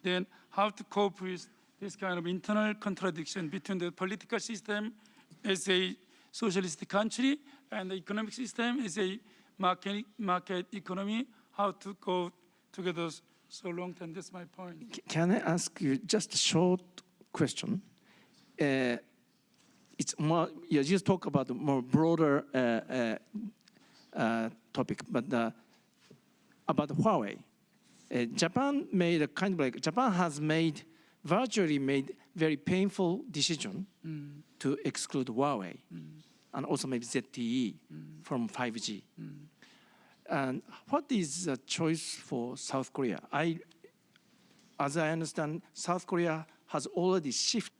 Then how to cope with this kind of internal contradiction between the political system as a socialist country and the economic system as a market economy, how to go together so long-term. That's my point. Can I ask you just a short question? It's more, you just talk about the more broader topic, but about Huawei. Japan made a kind of like, Japan has virtually made very painful decision to exclude Huawei and also maybe ZTE from 5G. And what is the choice for South Korea? As I understand, South Korea has already shifted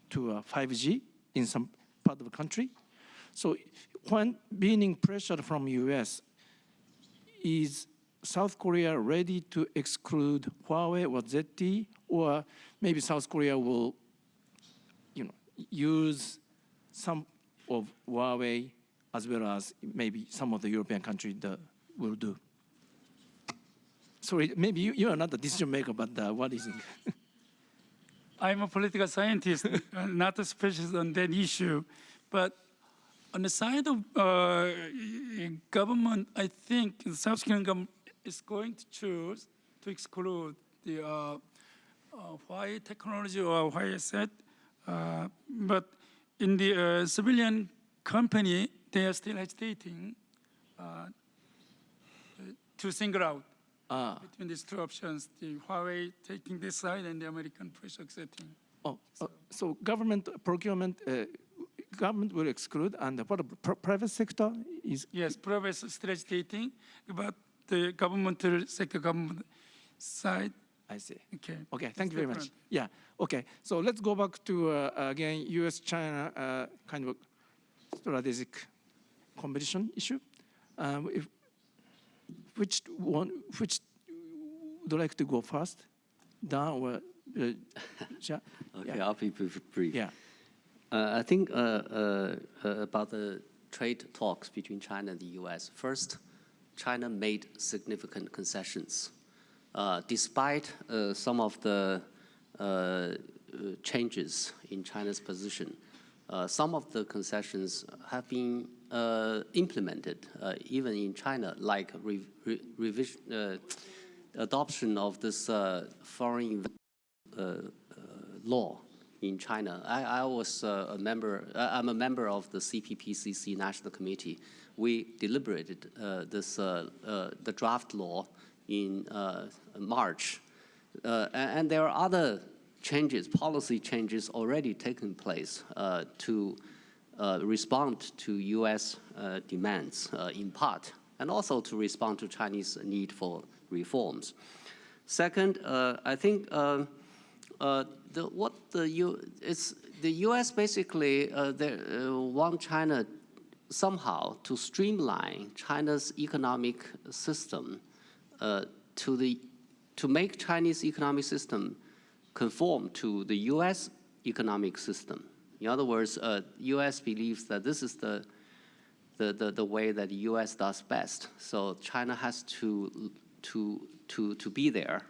to 5G in some part of the country. So when being pressured from US, is South Korea ready to exclude Huawei or ZTE, or maybe South Korea will, use some of Huawei as well as maybe some of the European countries will do? Sorry, maybe you are not the decision maker, but what is it? I'm a political scientist, not a specialist on that issue. But on the side of government, I think the South Korean government is going to choose to exclude the Huawei technology or Huawei asset. But in the civilian company, they are still hesitating to single out between these two options, the Huawei taking this side and the American push accepting. So government procurement government will exclude, and for the private sector is? Yes, private strategy, but the governmental sector, government side. I see. Okay. Okay, thank you very much. different. Yeah, okay. So let's go back to, again, US-China kind of strategic competition issue. Which would you like to go first? Dan or Xia? Okay, Yeah. I'll be brief. Yeah. I think about the trade talks between China and the US. First, China made significant concessions. Despite some of the changes in China's position, some of the concessions have been implemented even in China, like adoption of this foreign law in China. I was a member. I'm a member of the CPPCC National Committee. We deliberated the draft law in March, and there are other changes, policy changes already taking place to respond to U.S. demands in part, and also to respond to Chinese need for reforms. Second, I think the U.S. basically want China somehow to streamline China's economic system to make Chinese economic system conform to the U.S. economic system. In other words, U.S. believes that this is the way that the U.S. does best. So China has to be there.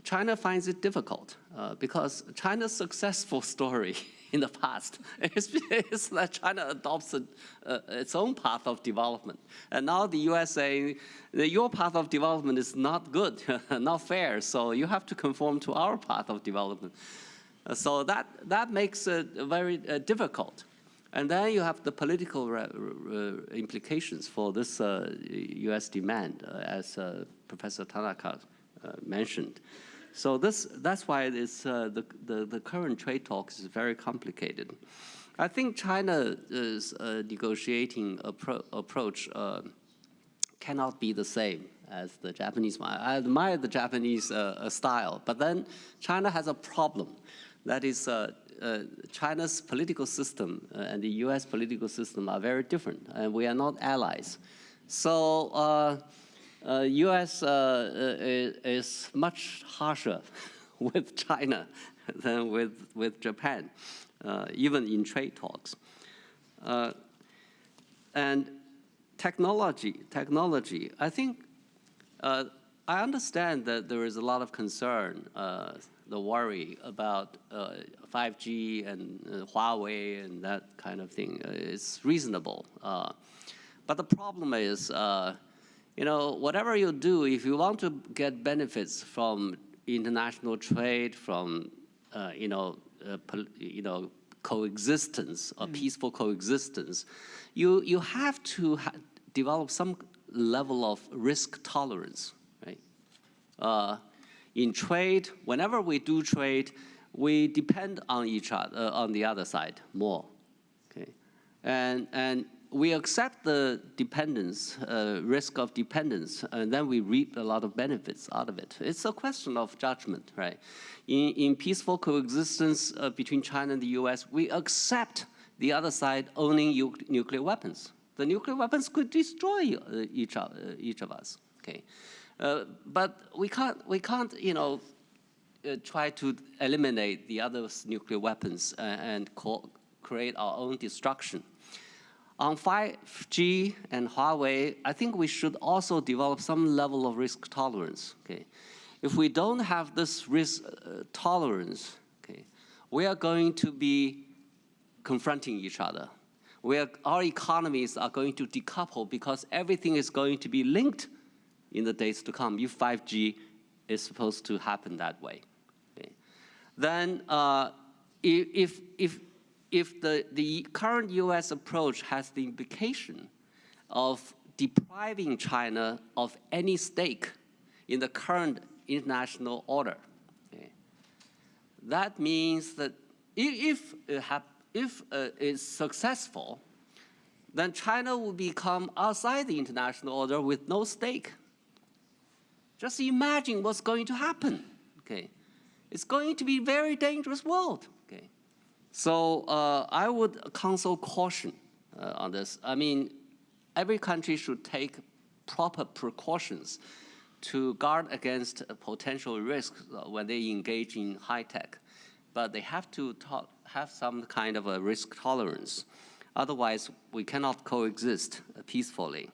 China finds it difficult because China's successful story in the past is that China adopts its own path of development. And now the US saying, your path of development is not good, not fair, so you have to conform to our path of development. So that makes it very difficult. And then you have the political implications for this US demand, as Professor Tanaka mentioned. So that's why it's, the current trade talks is very complicated. I think China's negotiating approach cannot be the same as the Japanese one. I admire the Japanese style, but then China has a problem. That is, China's political system and the US political system are very different, and we are not allies. So US is much harsher with China than with Japan, even in trade talks. And technology, I think I understand that there is a lot of concern, the worry about 5G and Huawei and that kind of thing. It's reasonable. But the problem is, whatever you do, if you want to get benefits from international trade, from coexistence, or peaceful coexistence, you have to develop some level of risk tolerance, right? In trade, whenever we do trade, we depend on each other, on the other side more, okay? And we accept the dependence, risk of dependence, and then we reap a lot of benefits out of it. It's a question of judgment, right? In peaceful coexistence between China and the US, we accept the other side owning nuclear weapons. The nuclear weapons could destroy each of us, okay? But we can't, try to eliminate the other's nuclear weapons and create our own destruction. On 5G and Huawei, I think we should also develop some level of risk tolerance, okay? If we don't have this risk tolerance, okay, we are going to be confronting each other. Our economies are going to decouple because everything is going to be linked in the days to come, if 5G is supposed to happen that way. Okay. Then if the current US approach has the implication of depriving China of any stake in the current international order, okay, that means that if if it's successful, then China will become outside the international order with no stake. Just imagine what's going to happen. Okay, it's going to be a very dangerous world. Okay, so I would counsel caution on this. I mean, every country should take proper precautions to guard against potential risks when they engage in high tech, but they have to have some kind of a risk tolerance. Otherwise, we cannot coexist peacefully.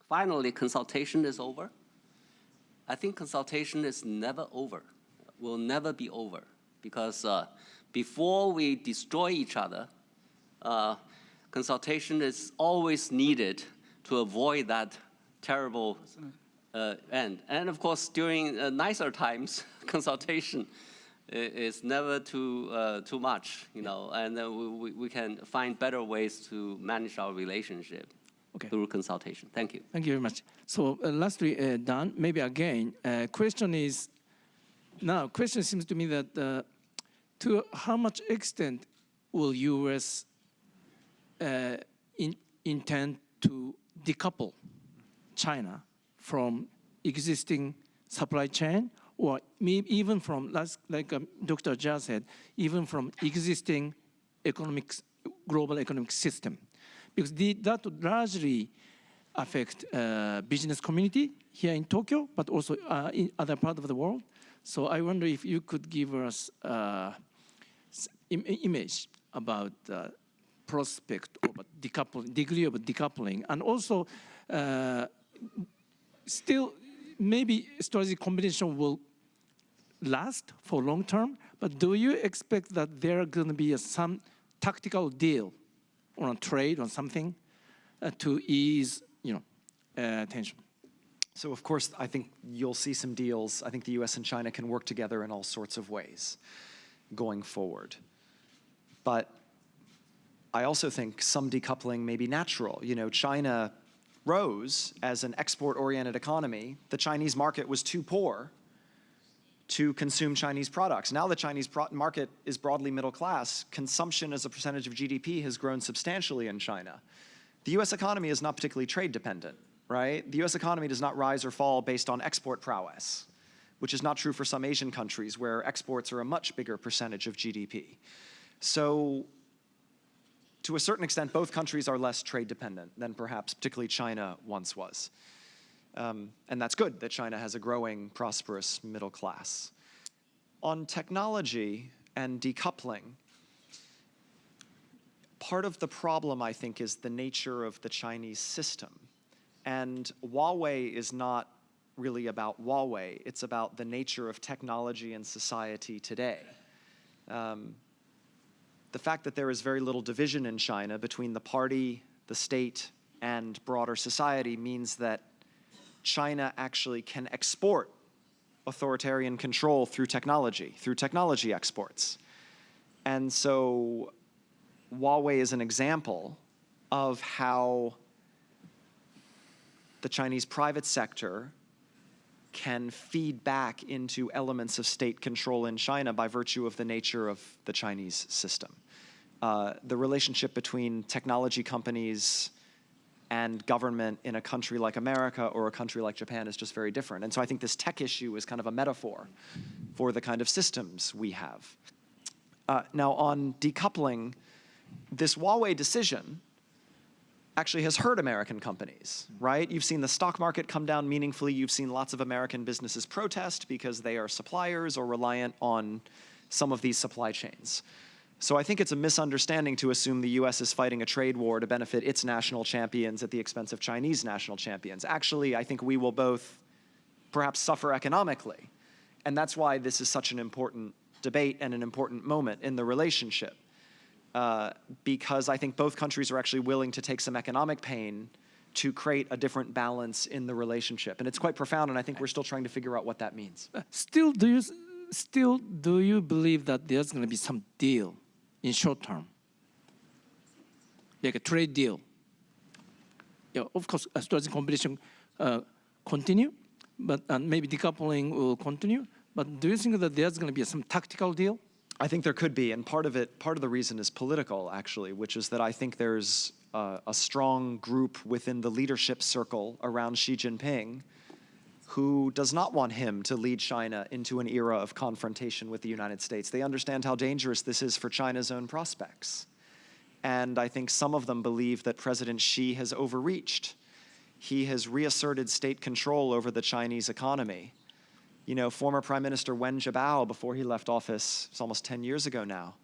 Finally, consultation is over. I think consultation is never over, will never be over, because before we destroy each other, consultation is always needed to avoid that terrible end. And of course, during nicer times, consultation is never too much, you know, and we can find better ways to manage our relationship through consultation. Thank you. Thank you very much. So lastly, Dan, maybe again, question seems to me that to how much extent will U.S. intend to decouple China from existing supply chain, or maybe even from, like Dr. Jia said, even from existing global economic system? Because that would largely affect business community here in Tokyo, but also in other parts of the world. So I wonder if you could give us image about the prospect of decoupling, degree of decoupling, and also still maybe strategic competition will last for long term, but do you expect that there are going to be some tactical deal on a trade or something to ease, tension? So of course, I think you'll see some deals. I think the US and China can work together in all sorts of ways going forward. But I also think some decoupling may be natural. You know, China rose as an export-oriented economy. The Chinese market was too poor to consume Chinese products. Now the Chinese market is broadly middle class. Consumption as a percentage of GDP has grown substantially in China. The US economy is not particularly trade dependent, right? The US economy does not rise or fall based on export prowess, which is not true for some Asian countries where exports are a much bigger percentage of GDP. So to a certain extent, both countries are less trade dependent than perhaps particularly China once was. And that's good that China has a growing, prosperous middle class. On technology and decoupling, part of the problem, I think, is the nature of the Chinese system. And Huawei is not really about Huawei. It's about the nature of technology and society today. The fact that there is very little division in China between the party, the state, and broader society means that China actually can export authoritarian control through technology exports. And so Huawei is an example of how the Chinese private sector can feed back into elements of state control in China by virtue of the nature of the Chinese system. The relationship between technology companies and government in a country like America or a country like Japan is just very different. And so I think this tech issue is kind of a metaphor for the kind of systems we have. Now on decoupling, this Huawei decision actually has hurt American companies, right? You've seen the stock market come down meaningfully. You've seen lots of American businesses protest because they are suppliers or reliant on some of these supply chains. So I think it's a misunderstanding to assume the US is fighting a trade war to benefit its national champions at the expense of Chinese national champions. Actually, I think we will both perhaps suffer economically. And that's why this is such an important debate and an important moment in the relationship. Because I think both countries are actually willing to take some economic pain to create a different balance in the relationship. And it's quite profound, and I think we're still trying to figure out what that means. Still, do you believe that there's going to be some deal in short term, like a trade deal? Yeah, of course, strategic competition continue, but maybe decoupling will continue. But do you think that there's going to be some tactical deal? I think there could be, and part of the reason is political, actually, which is that I think there's a strong group within the leadership circle around Xi Jinping who does not want him to lead China into an era of confrontation with the United States. They understand how dangerous this is for China's own prospects. And I think some of them believe that President Xi has overreached. He has reasserted state control over the Chinese economy. You know, former Prime Minister Wen Jiabao, before he left office, it's almost 10 years ago now,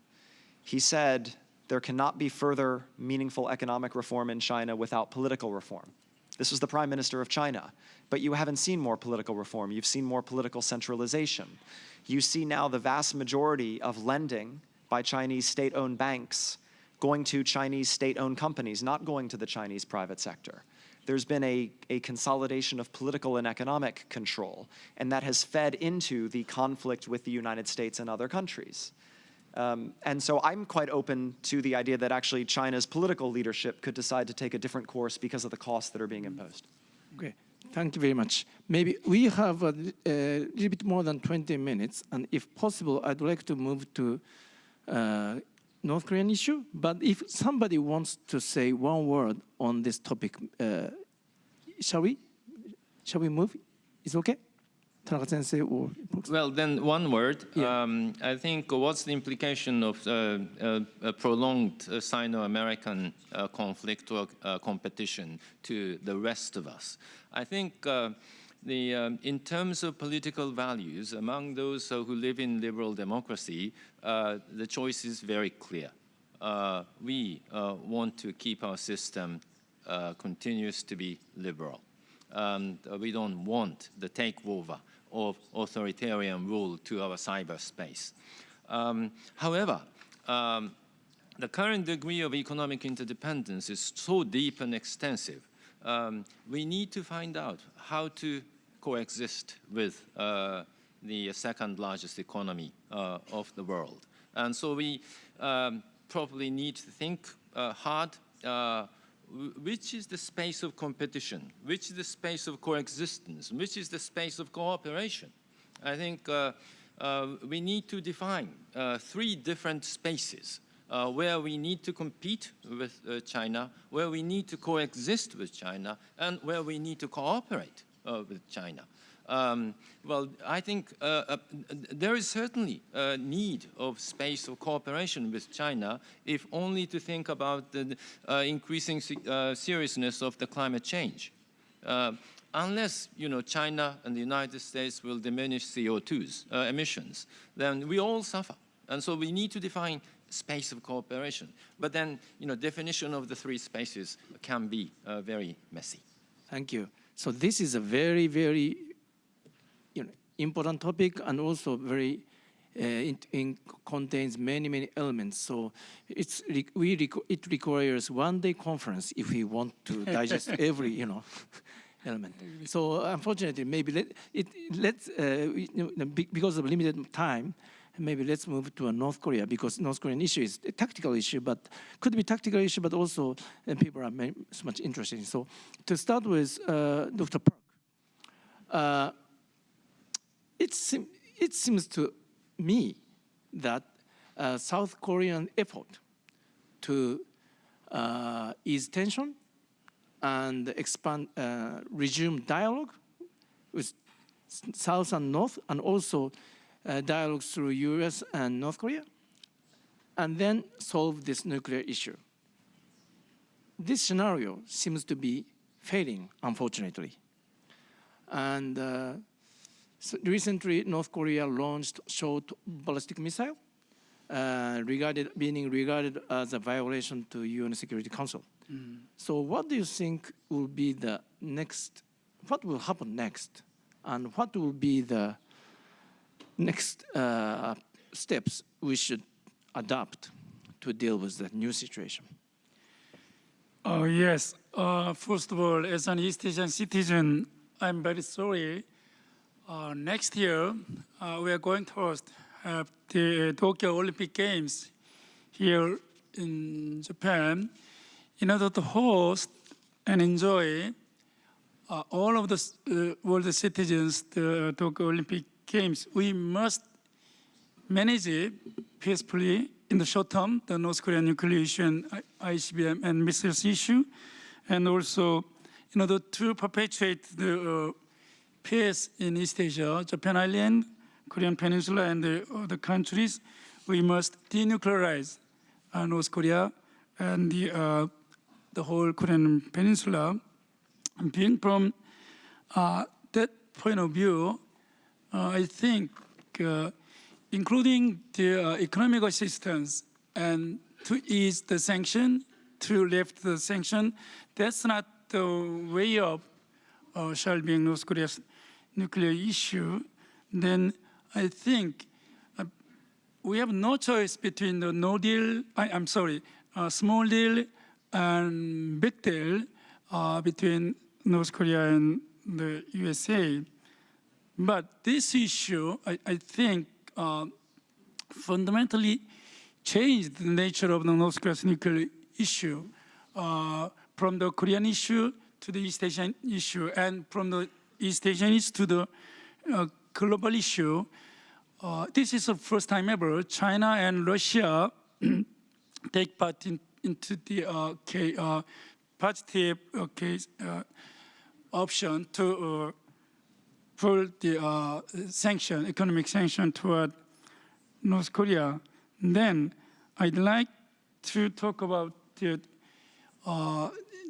he said there cannot be further meaningful economic reform in China without political reform. This was the Prime Minister of China. But you haven't seen more political reform. You've seen more political centralization. You see now the vast majority of lending by Chinese state-owned banks going to Chinese state-owned companies, not going to the Chinese private sector. There's been a consolidation of political and economic control, and that has fed into the conflict with the United States and other countries. And so I'm quite open to the idea that actually China's political leadership could decide to take a different course because of the costs that are being imposed. Okay, thank you very much. Maybe we have a little bit more than 20 minutes, and if possible, I'd like to move to North Korean issue. But if somebody wants to say one word on this topic, shall we? Shall we move? Is it okay? Tanaka-sensei or... Well, then one word. Yeah. I think what's the implication of a prolonged Sino-American conflict or competition to the rest of us? I think in terms of political values, among those who live in liberal democracy, the choice is very clear. We want to keep our system continuous to be liberal. We don't want the takeover of authoritarian rule to our cyberspace. However, the current degree of economic interdependence is so deep and extensive. We need to find out how to coexist with the second largest economy of the world. And so we probably need to think hard which is the space of competition, which is the space of coexistence, which is the space of cooperation. I think we need to define 3 different spaces where we need to compete with China, where we need to coexist with China, and where we need to cooperate with China. Well, I think there is certainly a need of space of cooperation with China, if only to think about the increasing seriousness of the climate change. Unless, China and the United States will diminish CO2 emissions, then we all suffer. And so we need to define space of cooperation. But then, definition of the 3 spaces can be very messy. Thank you. So this is a very, very important topic, and also very contains many, many elements. So it requires one-day conference if we want to digest every element. So unfortunately, maybe let's because of limited time, maybe let's move to North Korea, because North Korean issue is a tactical issue, but could be tactical issue, but also people are so much interested in. So to start with, Dr. Park. It seems to me that South Korean effort to ease tension and expand, resume dialogue with South and North, and also dialogue through US and North Korea, and then solve this nuclear issue. This scenario seems to be failing, unfortunately. And so recently, North Korea launched short ballistic missile, being regarded as a violation to UN Security Council. So what do you think will be the next, what will happen next? And what will be the next steps we should adopt to deal with the new situation? Yes. First of all, as an East Asian citizen, I'm very sorry. Next year, we are going to host the Tokyo Olympic Games here in Japan. In order to host and enjoy all of the world citizens the Tokyo Olympic Games, we must manage it peacefully in the short term, the North Korean nuclear issue and ICBM and missiles issue, and also in order to perpetuate the peace in East Asia, Japan Island, Korean Peninsula, and the other countries, we must denuclearize North Korea and the whole Korean Peninsula. And being from that point of view, I think including the economic assistance and to ease the sanction, to lift the sanction, that's not the way of solving North Korea's nuclear issue. Then I think we have no choice between the no deal, small deal and big deal between North Korea and the USA. But this issue, I think, fundamentally changed the nature of the North Korea's nuclear issue from the Korean issue to the East Asian issue, and from the East Asian issue to the global issue. This is the first time ever China and Russia take part into the positive option to pull the economic sanction toward North Korea. Then I'd like to talk about the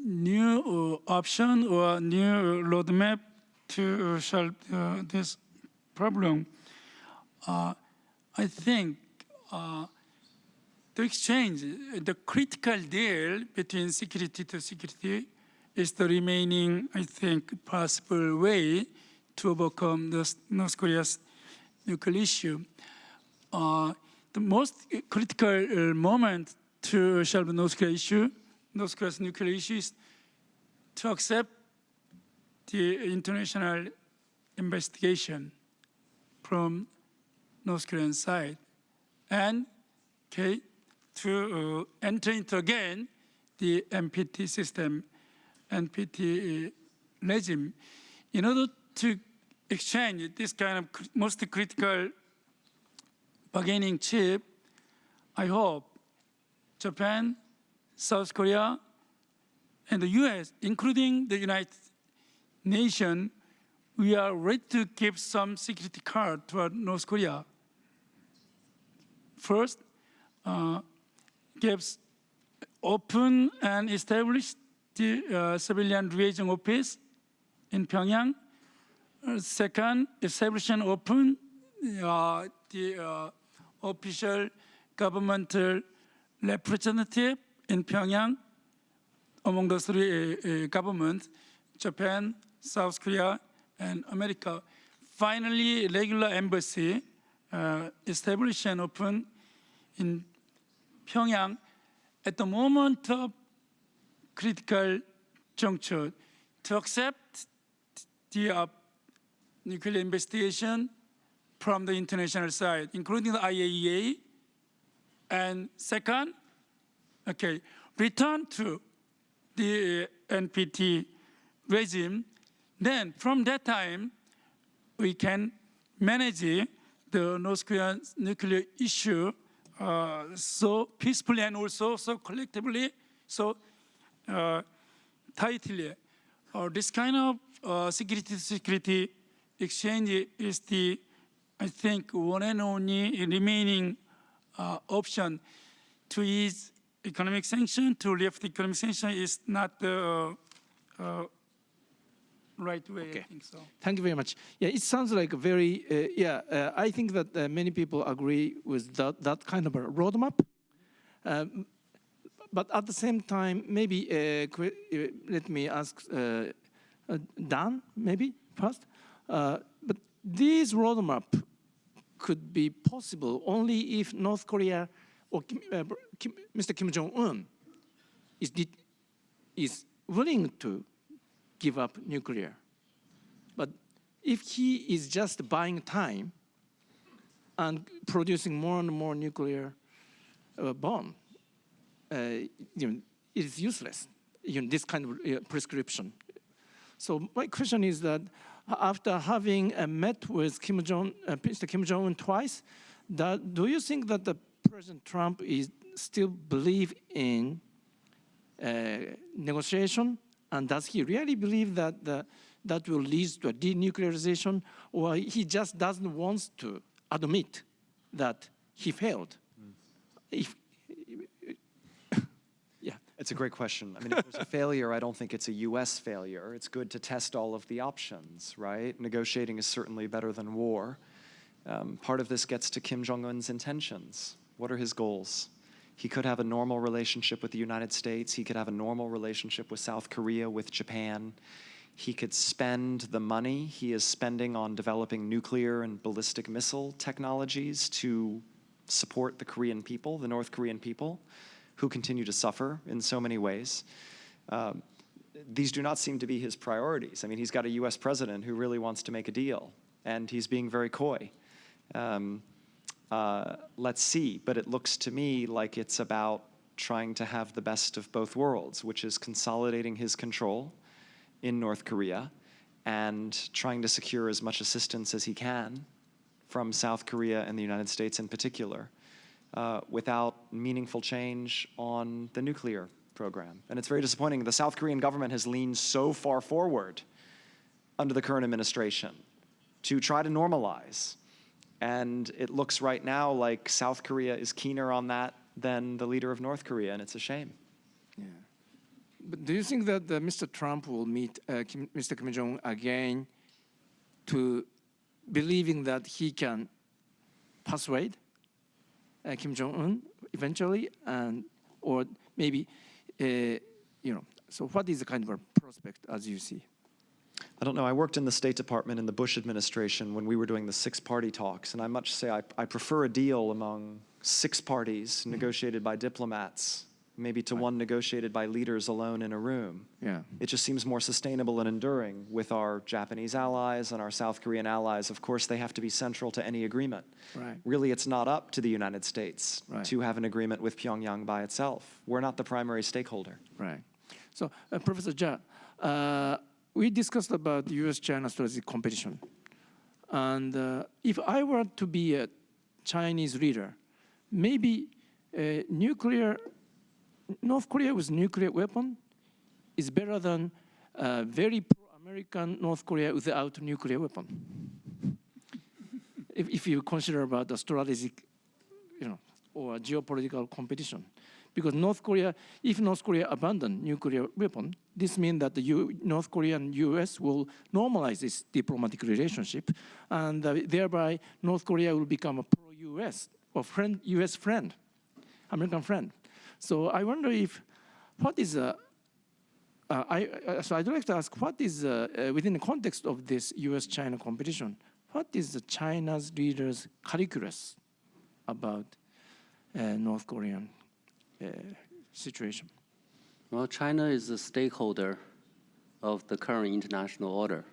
new option or new roadmap to solve this problem. I think to exchange the critical deal between security to security is the remaining, I think, possible way to overcome the North Korea's nuclear issue. The most critical moment to solve the North Korea's nuclear issue is to accept the international investigation from North Korean side, and to enter into again the NPT system, NPT regime. In order to exchange this kind of most critical bargaining chip, I hope Japan, South Korea, and the US, including the United Nations, we are ready to give some security card toward North Korea. First, gives open and established the civilian liaison office in Pyongyang. Second, establish and open the official governmental representative in Pyongyang among the three governments, Japan, South Korea, and America. Finally, regular embassy established and open in Pyongyang at the moment of critical juncture to accept the nuclear investigation from the international side, including the IAEA. And second, return to the NPT regime. Then from that time, we can manage the North Korean nuclear issue so peacefully and also so collectively, so tightly. This kind of security exchange is the, I think, one and only remaining option to ease economic sanction. To lift economic sanction is not the right way. Okay. I think so. Thank you very much. Yeah, it sounds like a very, I think that many people agree with that kind of a roadmap. But at the same time, maybe let me ask Dan, maybe first. But this roadmap could be possible only if North Korea or Mr. Kim Jong-un is willing to give up nuclear. But if he is just buying time and producing more and more nuclear bomb, it is useless. This kind of prescription. So my question is that after having met with Mr. Kim Jong-un twice, do you think that President Trump is still believe in negotiation, and does he really believe that that will lead to a denuclearization, or he just doesn't want to admit that he failed? If, yeah. It's a great question. I mean, if there's a failure, I don't think it's a U.S. failure. It's good to test all of the options, right? Negotiating is certainly better than war. Part of this gets to Kim Jong-un's intentions. What are his goals? He could have a normal relationship with the United States. He could have a normal relationship with South Korea, with Japan. He could spend the money he is spending on developing nuclear and ballistic missile technologies to support the Korean people, the North Korean people, who continue to suffer in so many ways. These do not seem to be his priorities. I mean, he's got a U.S. president who really wants to make a deal, and he's being very coy. Let's see, but it looks to me like it's about trying to have the best of both worlds, which is consolidating his control in North Korea and trying to secure as much assistance as he can from South Korea and the United States in particular, without meaningful change on the nuclear program. And it's very disappointing. The South Korean government has leaned so far forward under the current administration to try to normalize. And it looks right now like South Korea is keener on that than the leader of North Korea, and it's a shame. Yeah. But do you think that Mr. Trump will meet Mr. Kim Jong again to believing that he can persuade Kim Jong-un eventually, and or maybe, so what is the kind of a prospect as you see? I don't know. I worked in the State Department in the Bush administration when we were doing the six-party talks, and I must say I prefer a deal among 6 parties negotiated by diplomats, maybe to one negotiated by leaders alone in a room. Yeah. It just seems more sustainable and enduring with our Japanese allies and our South Korean allies. Of course, they have to be central to any agreement. Right. Really, it's not up to the United States Right. to have an agreement with Pyongyang by itself. We're not the primary stakeholder. Right. So, Professor Jia, we discussed about U.S.-China strategic competition. And if I were to be a Chinese leader, maybe North Korea with nuclear weapon is better than very pro-American North Korea without nuclear weapon. if you consider about the strategic, or geopolitical competition. Because if North Korea abandon nuclear weapon, this means that North Korea and U.S. will normalize this diplomatic relationship, and thereby North Korea will become a pro-U.S. or U.S. friend, American friend. So I wonder so I'd like to ask, what is, within the context of this U.S.-China competition, what is the China's leaders' calculus about North Korean situation? Well, China is a stakeholder of the current international order.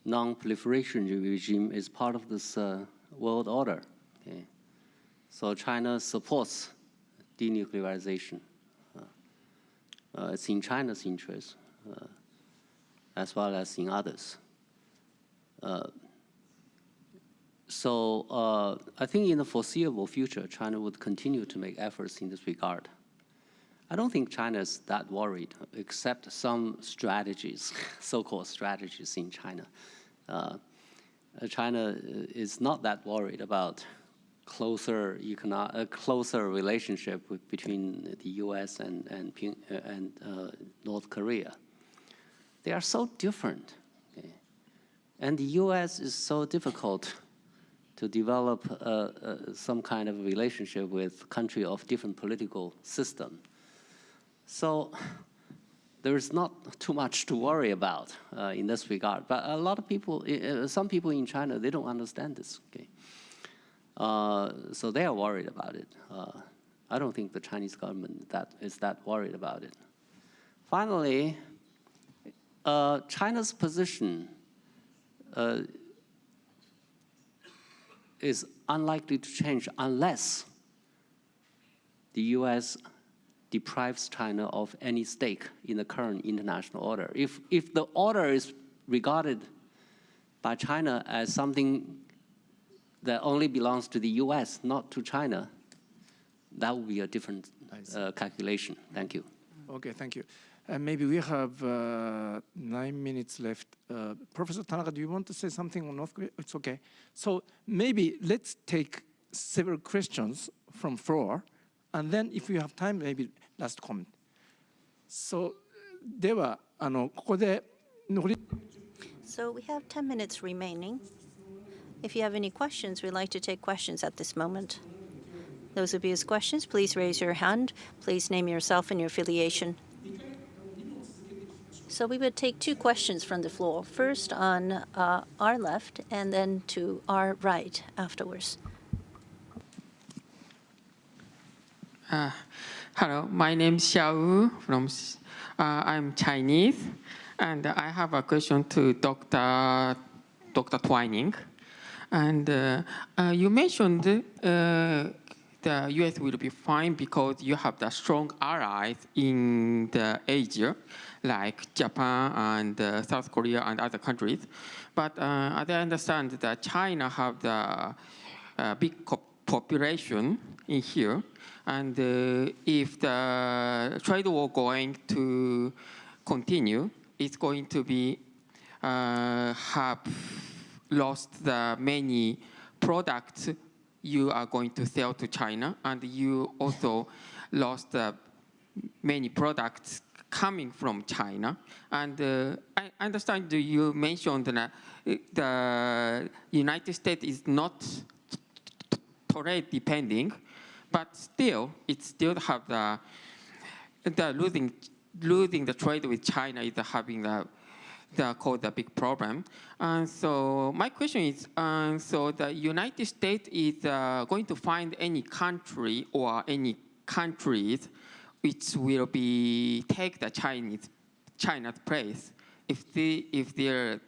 Non-proliferation regime is part of this world order. Okay? So China supports denuclearization. It's in China's interest, as well as in others. So I think in the foreseeable future, China would continue to make efforts in this regard. I don't think China is that worried, except some strategies, so-called strategies in China. China is not that worried about closer relationship between the U.S. and North Korea. They are so different, okay? And the U.S. is so difficult to develop some kind of relationship with a country of different political system. So there's not too much to worry about in this regard. But a lot of people, some people in China, they don't understand this. Okay, so they are worried about it. I don't think the Chinese government is that worried about it. Finally, China's position is unlikely to change unless the U.S. deprives China of any stake in the current international order. If the order is regarded by China as something that only belongs to the US, not to China, that would be a different calculation. Thank you. Okay, thank you. Maybe we have 9 minutes left. Professor Tanaka, do you want to say something on North Korea? It's okay. So maybe let's take several questions from floor, and then if you have time, maybe last comment. So, ではここで残り So we have 10 minutes remaining. If you have any questions, we'd like to take questions at this moment. Those of you with questions, please raise your hand. Please name yourself and your affiliation. So we would take 2 questions from the floor, first on our left and then to our right afterwards. Hello, my name is Xiao Wu. I'm Chinese, and I have a question to Dr. Twining. And you mentioned the U.S. will be fine because you have the strong allies in the Asia, like Japan and South Korea and other countries. But as I understand that China have the big population in here. And if the trade war going to continue, it's going to be have lost the many products you are going to sell to China, and you also lost many products coming from China. And I understand you mentioned that the United States is not trade depending, but still, it still have the losing the trade with China is having cause a big problem. And so my question is, so the United States is going to find any country or any countries which will be take the China's place if the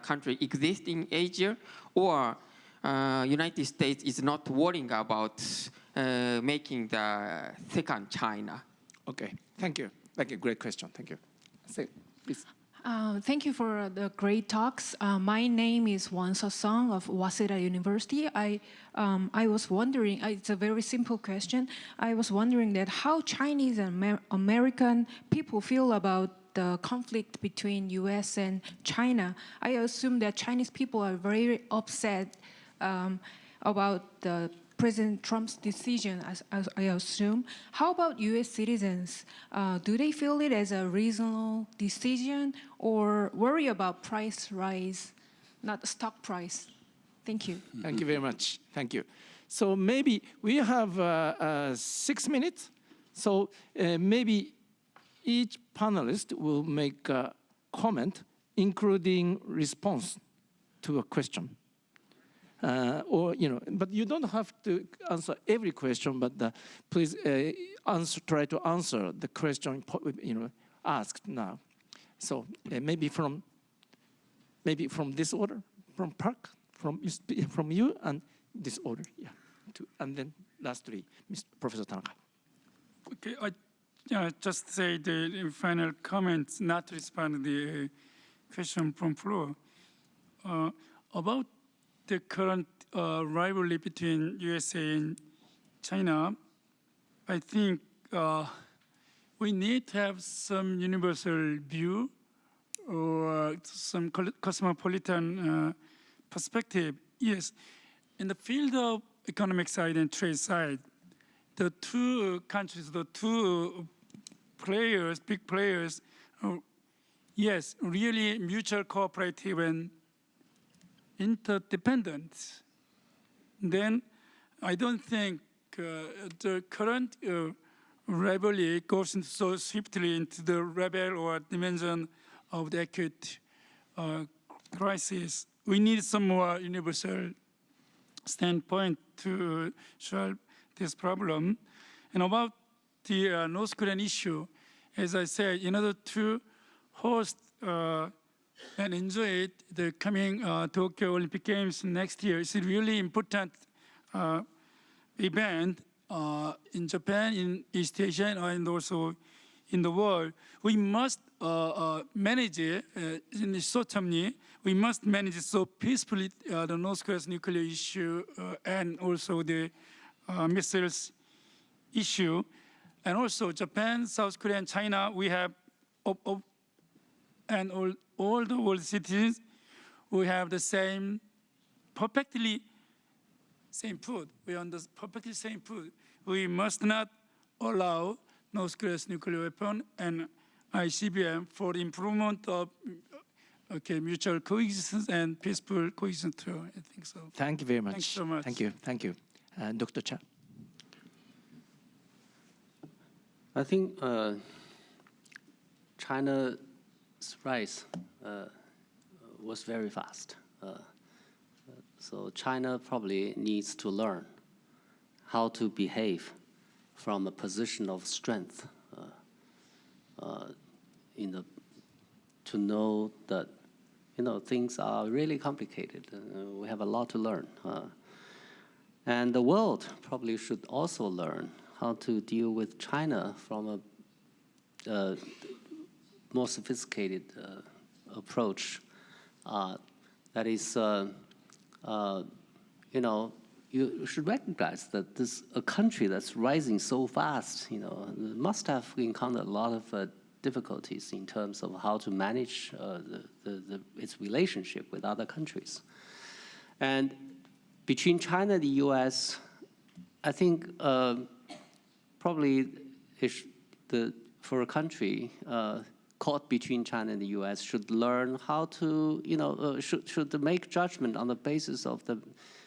country exist in Asia, or United States is not worrying about making the second China. Okay, thank you. Thank you, great question. Thank you. Say, please. Thank you for the great talks. My name is Won So-sung of Waseda University. I was wondering, it's a very simple question. I was wondering that how Chinese and American people feel about the conflict between US and China. I assume that Chinese people are very upset about the President Trump's decision, as I assume. How about US citizens? Do they feel it as a reasonable decision or worry about price rise, not stock price? Thank you. Thank you very much. Thank you. So maybe we have 6 minutes. So maybe each panelist will make a comment, including response to a question. But you don't have to answer every question, but please try to answer the question asked now. So maybe from this order, from Park, from you, and this order, yeah, and then lastly, Professor Tanaka. Okay, I just say the final comments, not respond to the question from floor about the current rivalry between USA and China. I think we need to have some universal view or some cosmopolitan perspective. Yes, in the field of economic side and trade side, the two countries, the two players, big players, yes, really mutual cooperative and interdependent. Then I don't think the current rivalry goes so swiftly into the level or dimension of the acute crisis. We need some more universal standpoint to solve this problem. And about the North Korean issue, as I said, in order to host and enjoy the coming Tokyo Olympic Games next year, it's a really important event in Japan, in East Asia, and also in the world. We must manage it in the short term. we must manage so peacefully the North Korea's nuclear issue and also the missiles issue. And also Japan, South Korea, and China, we have, and all the world citizens, we have the same, perfectly same food. We on the perfectly same food. We must not allow North Korea's nuclear weapon and ICBM for the improvement of mutual coexistence and peaceful coexistence too. I think so. Thank you very much. Thanks so much. Thank you. Thank you. Dr. Cha. I think China's rise was very fast. So China probably needs to learn how to behave from a position of strength, to know that things are really complicated. We have a lot to learn. And the world probably should also learn how to deal with China from a more sophisticated approach. That is, you should recognize that a country that's rising so fast, must have encountered a lot of difficulties in terms of how to manage its relationship with other countries. And between China and the U.S., I think probably for a country caught between China and the U.S. should learn how to, should make judgment on the basis of the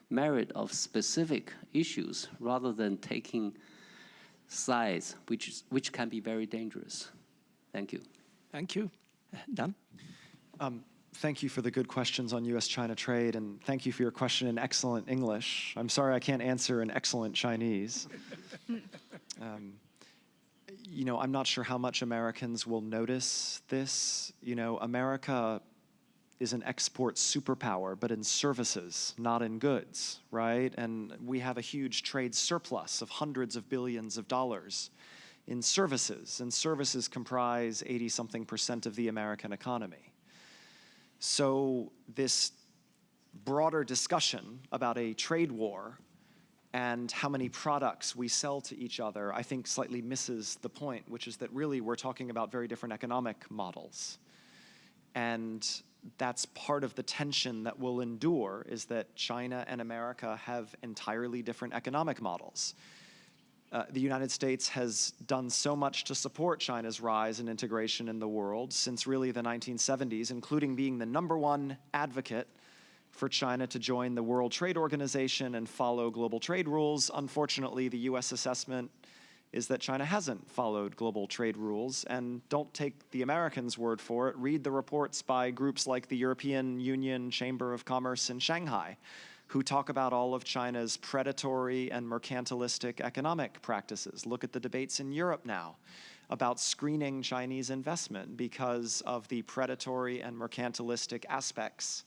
merit of specific issues rather than taking sides, which can be very dangerous. Thank you. Thank you. Dan? Thank you for the good questions on U.S.-China trade, and thank you for your question in excellent English. I'm sorry I can't answer in excellent Chinese. I'm not sure how much Americans will notice this. America is an export superpower, but in services, not in goods, right? And we have a huge trade surplus of hundreds of billions of dollars in services, and services comprise 80-something% of the American economy. So this broader discussion about a trade war and how many products we sell to each other, I think slightly misses the point, which is that really we're talking about very different economic models. And that's part of the tension that will endure, is that China and America have entirely different economic models. The United States has done so much to support China's rise and integration in the world since really the 1970s, including being the #1 advocate for China to join the World Trade Organization and follow global trade rules. Unfortunately, the US assessment is that China hasn't followed global trade rules, and don't take the Americans' word for it. Read the reports by groups like the European Union Chamber of Commerce in Shanghai, who talk about all of China's predatory and mercantilistic economic practices. Look at the debates in Europe now about screening Chinese investment because of the predatory and mercantilistic aspects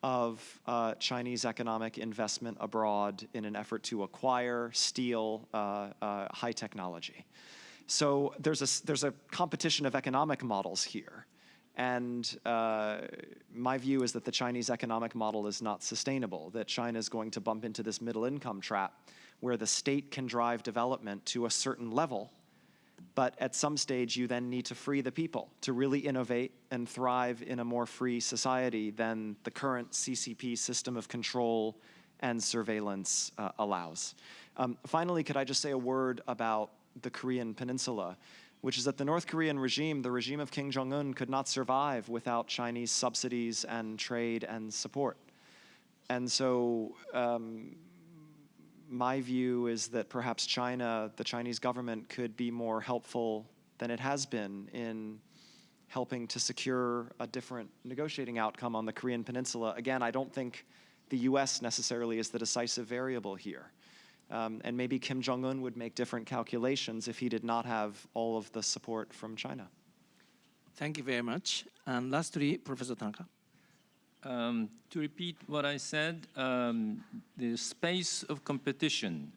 of Chinese economic investment abroad in an effort to acquire, steal high technology. So there's a competition of economic models here. And my view is that the Chinese economic model is not sustainable, that China is going to bump into this middle income trap where the state can drive development to a certain level, but at some stage you then need to free the people to really innovate and thrive in a more free society than the current CCP system of control and surveillance allows. Finally, could I just say a word about the Korean Peninsula, which is that the North Korean regime, the regime of Kim Jong-un, could not survive without Chinese subsidies and trade and support. And so my view is that perhaps China, the Chinese government, could be more helpful than it has been in helping to secure a different negotiating outcome on the Korean Peninsula. Again, I don't think the US necessarily is the decisive variable here. And maybe Kim Jong-un would make different calculations if he did not have all of the support from China. Thank you very much. And lastly, Professor Tanaka. To repeat what I said, the space of competition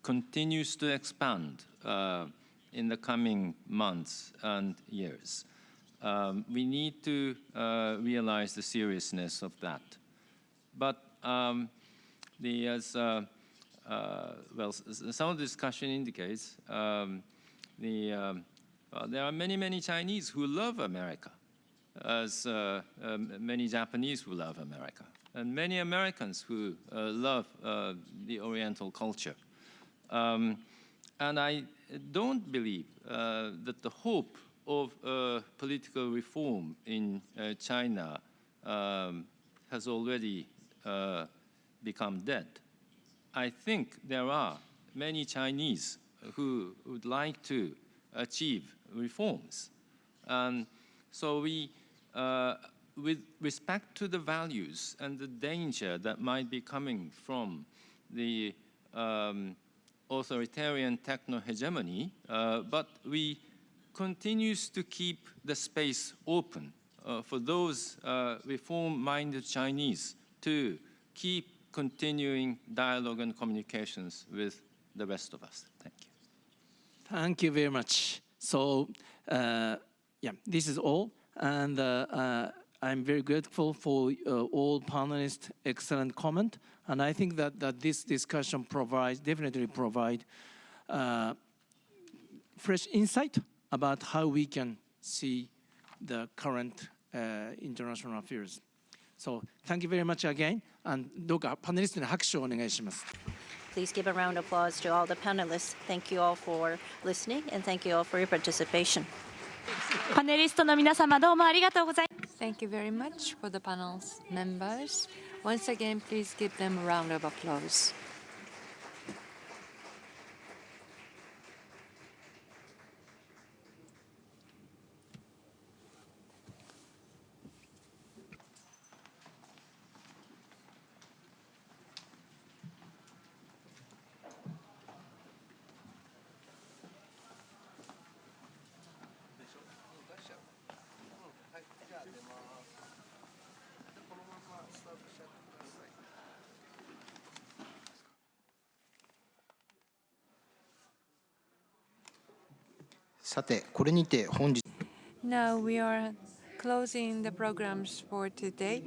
continues to expand in the coming months and years. We need to realize the seriousness of that. But some of the discussion indicates there are many Chinese who love America, as many Japanese who love America, and many Americans who love the Oriental culture. And I don't believe that the hope of political reform in China has already become dead. I think there are many Chinese who would like to achieve reforms. And so we, with respect to the values and the danger that might be coming from the authoritarian techno-hegemony, but we continues to keep the space open for those reform-minded Chinese to keep continuing dialogue and communications with the rest of us. Thank you. Thank you very much. So, yeah, this is all. And I'm very grateful for all panelists' excellent comment. And I think that this discussion definitely provide fresh insight about how we can see the current international affairs. So, thank you very much again. And どうかパネリストに拍手をお願いします。Please give a round of applause to all the panelists. Thank you all for listening, and thank you all for your participation. パネリストの皆様どうもありがとうございます。Thank you very much for the panel's members. Once again, please give them a round of applause. Now we are closing the programs for today.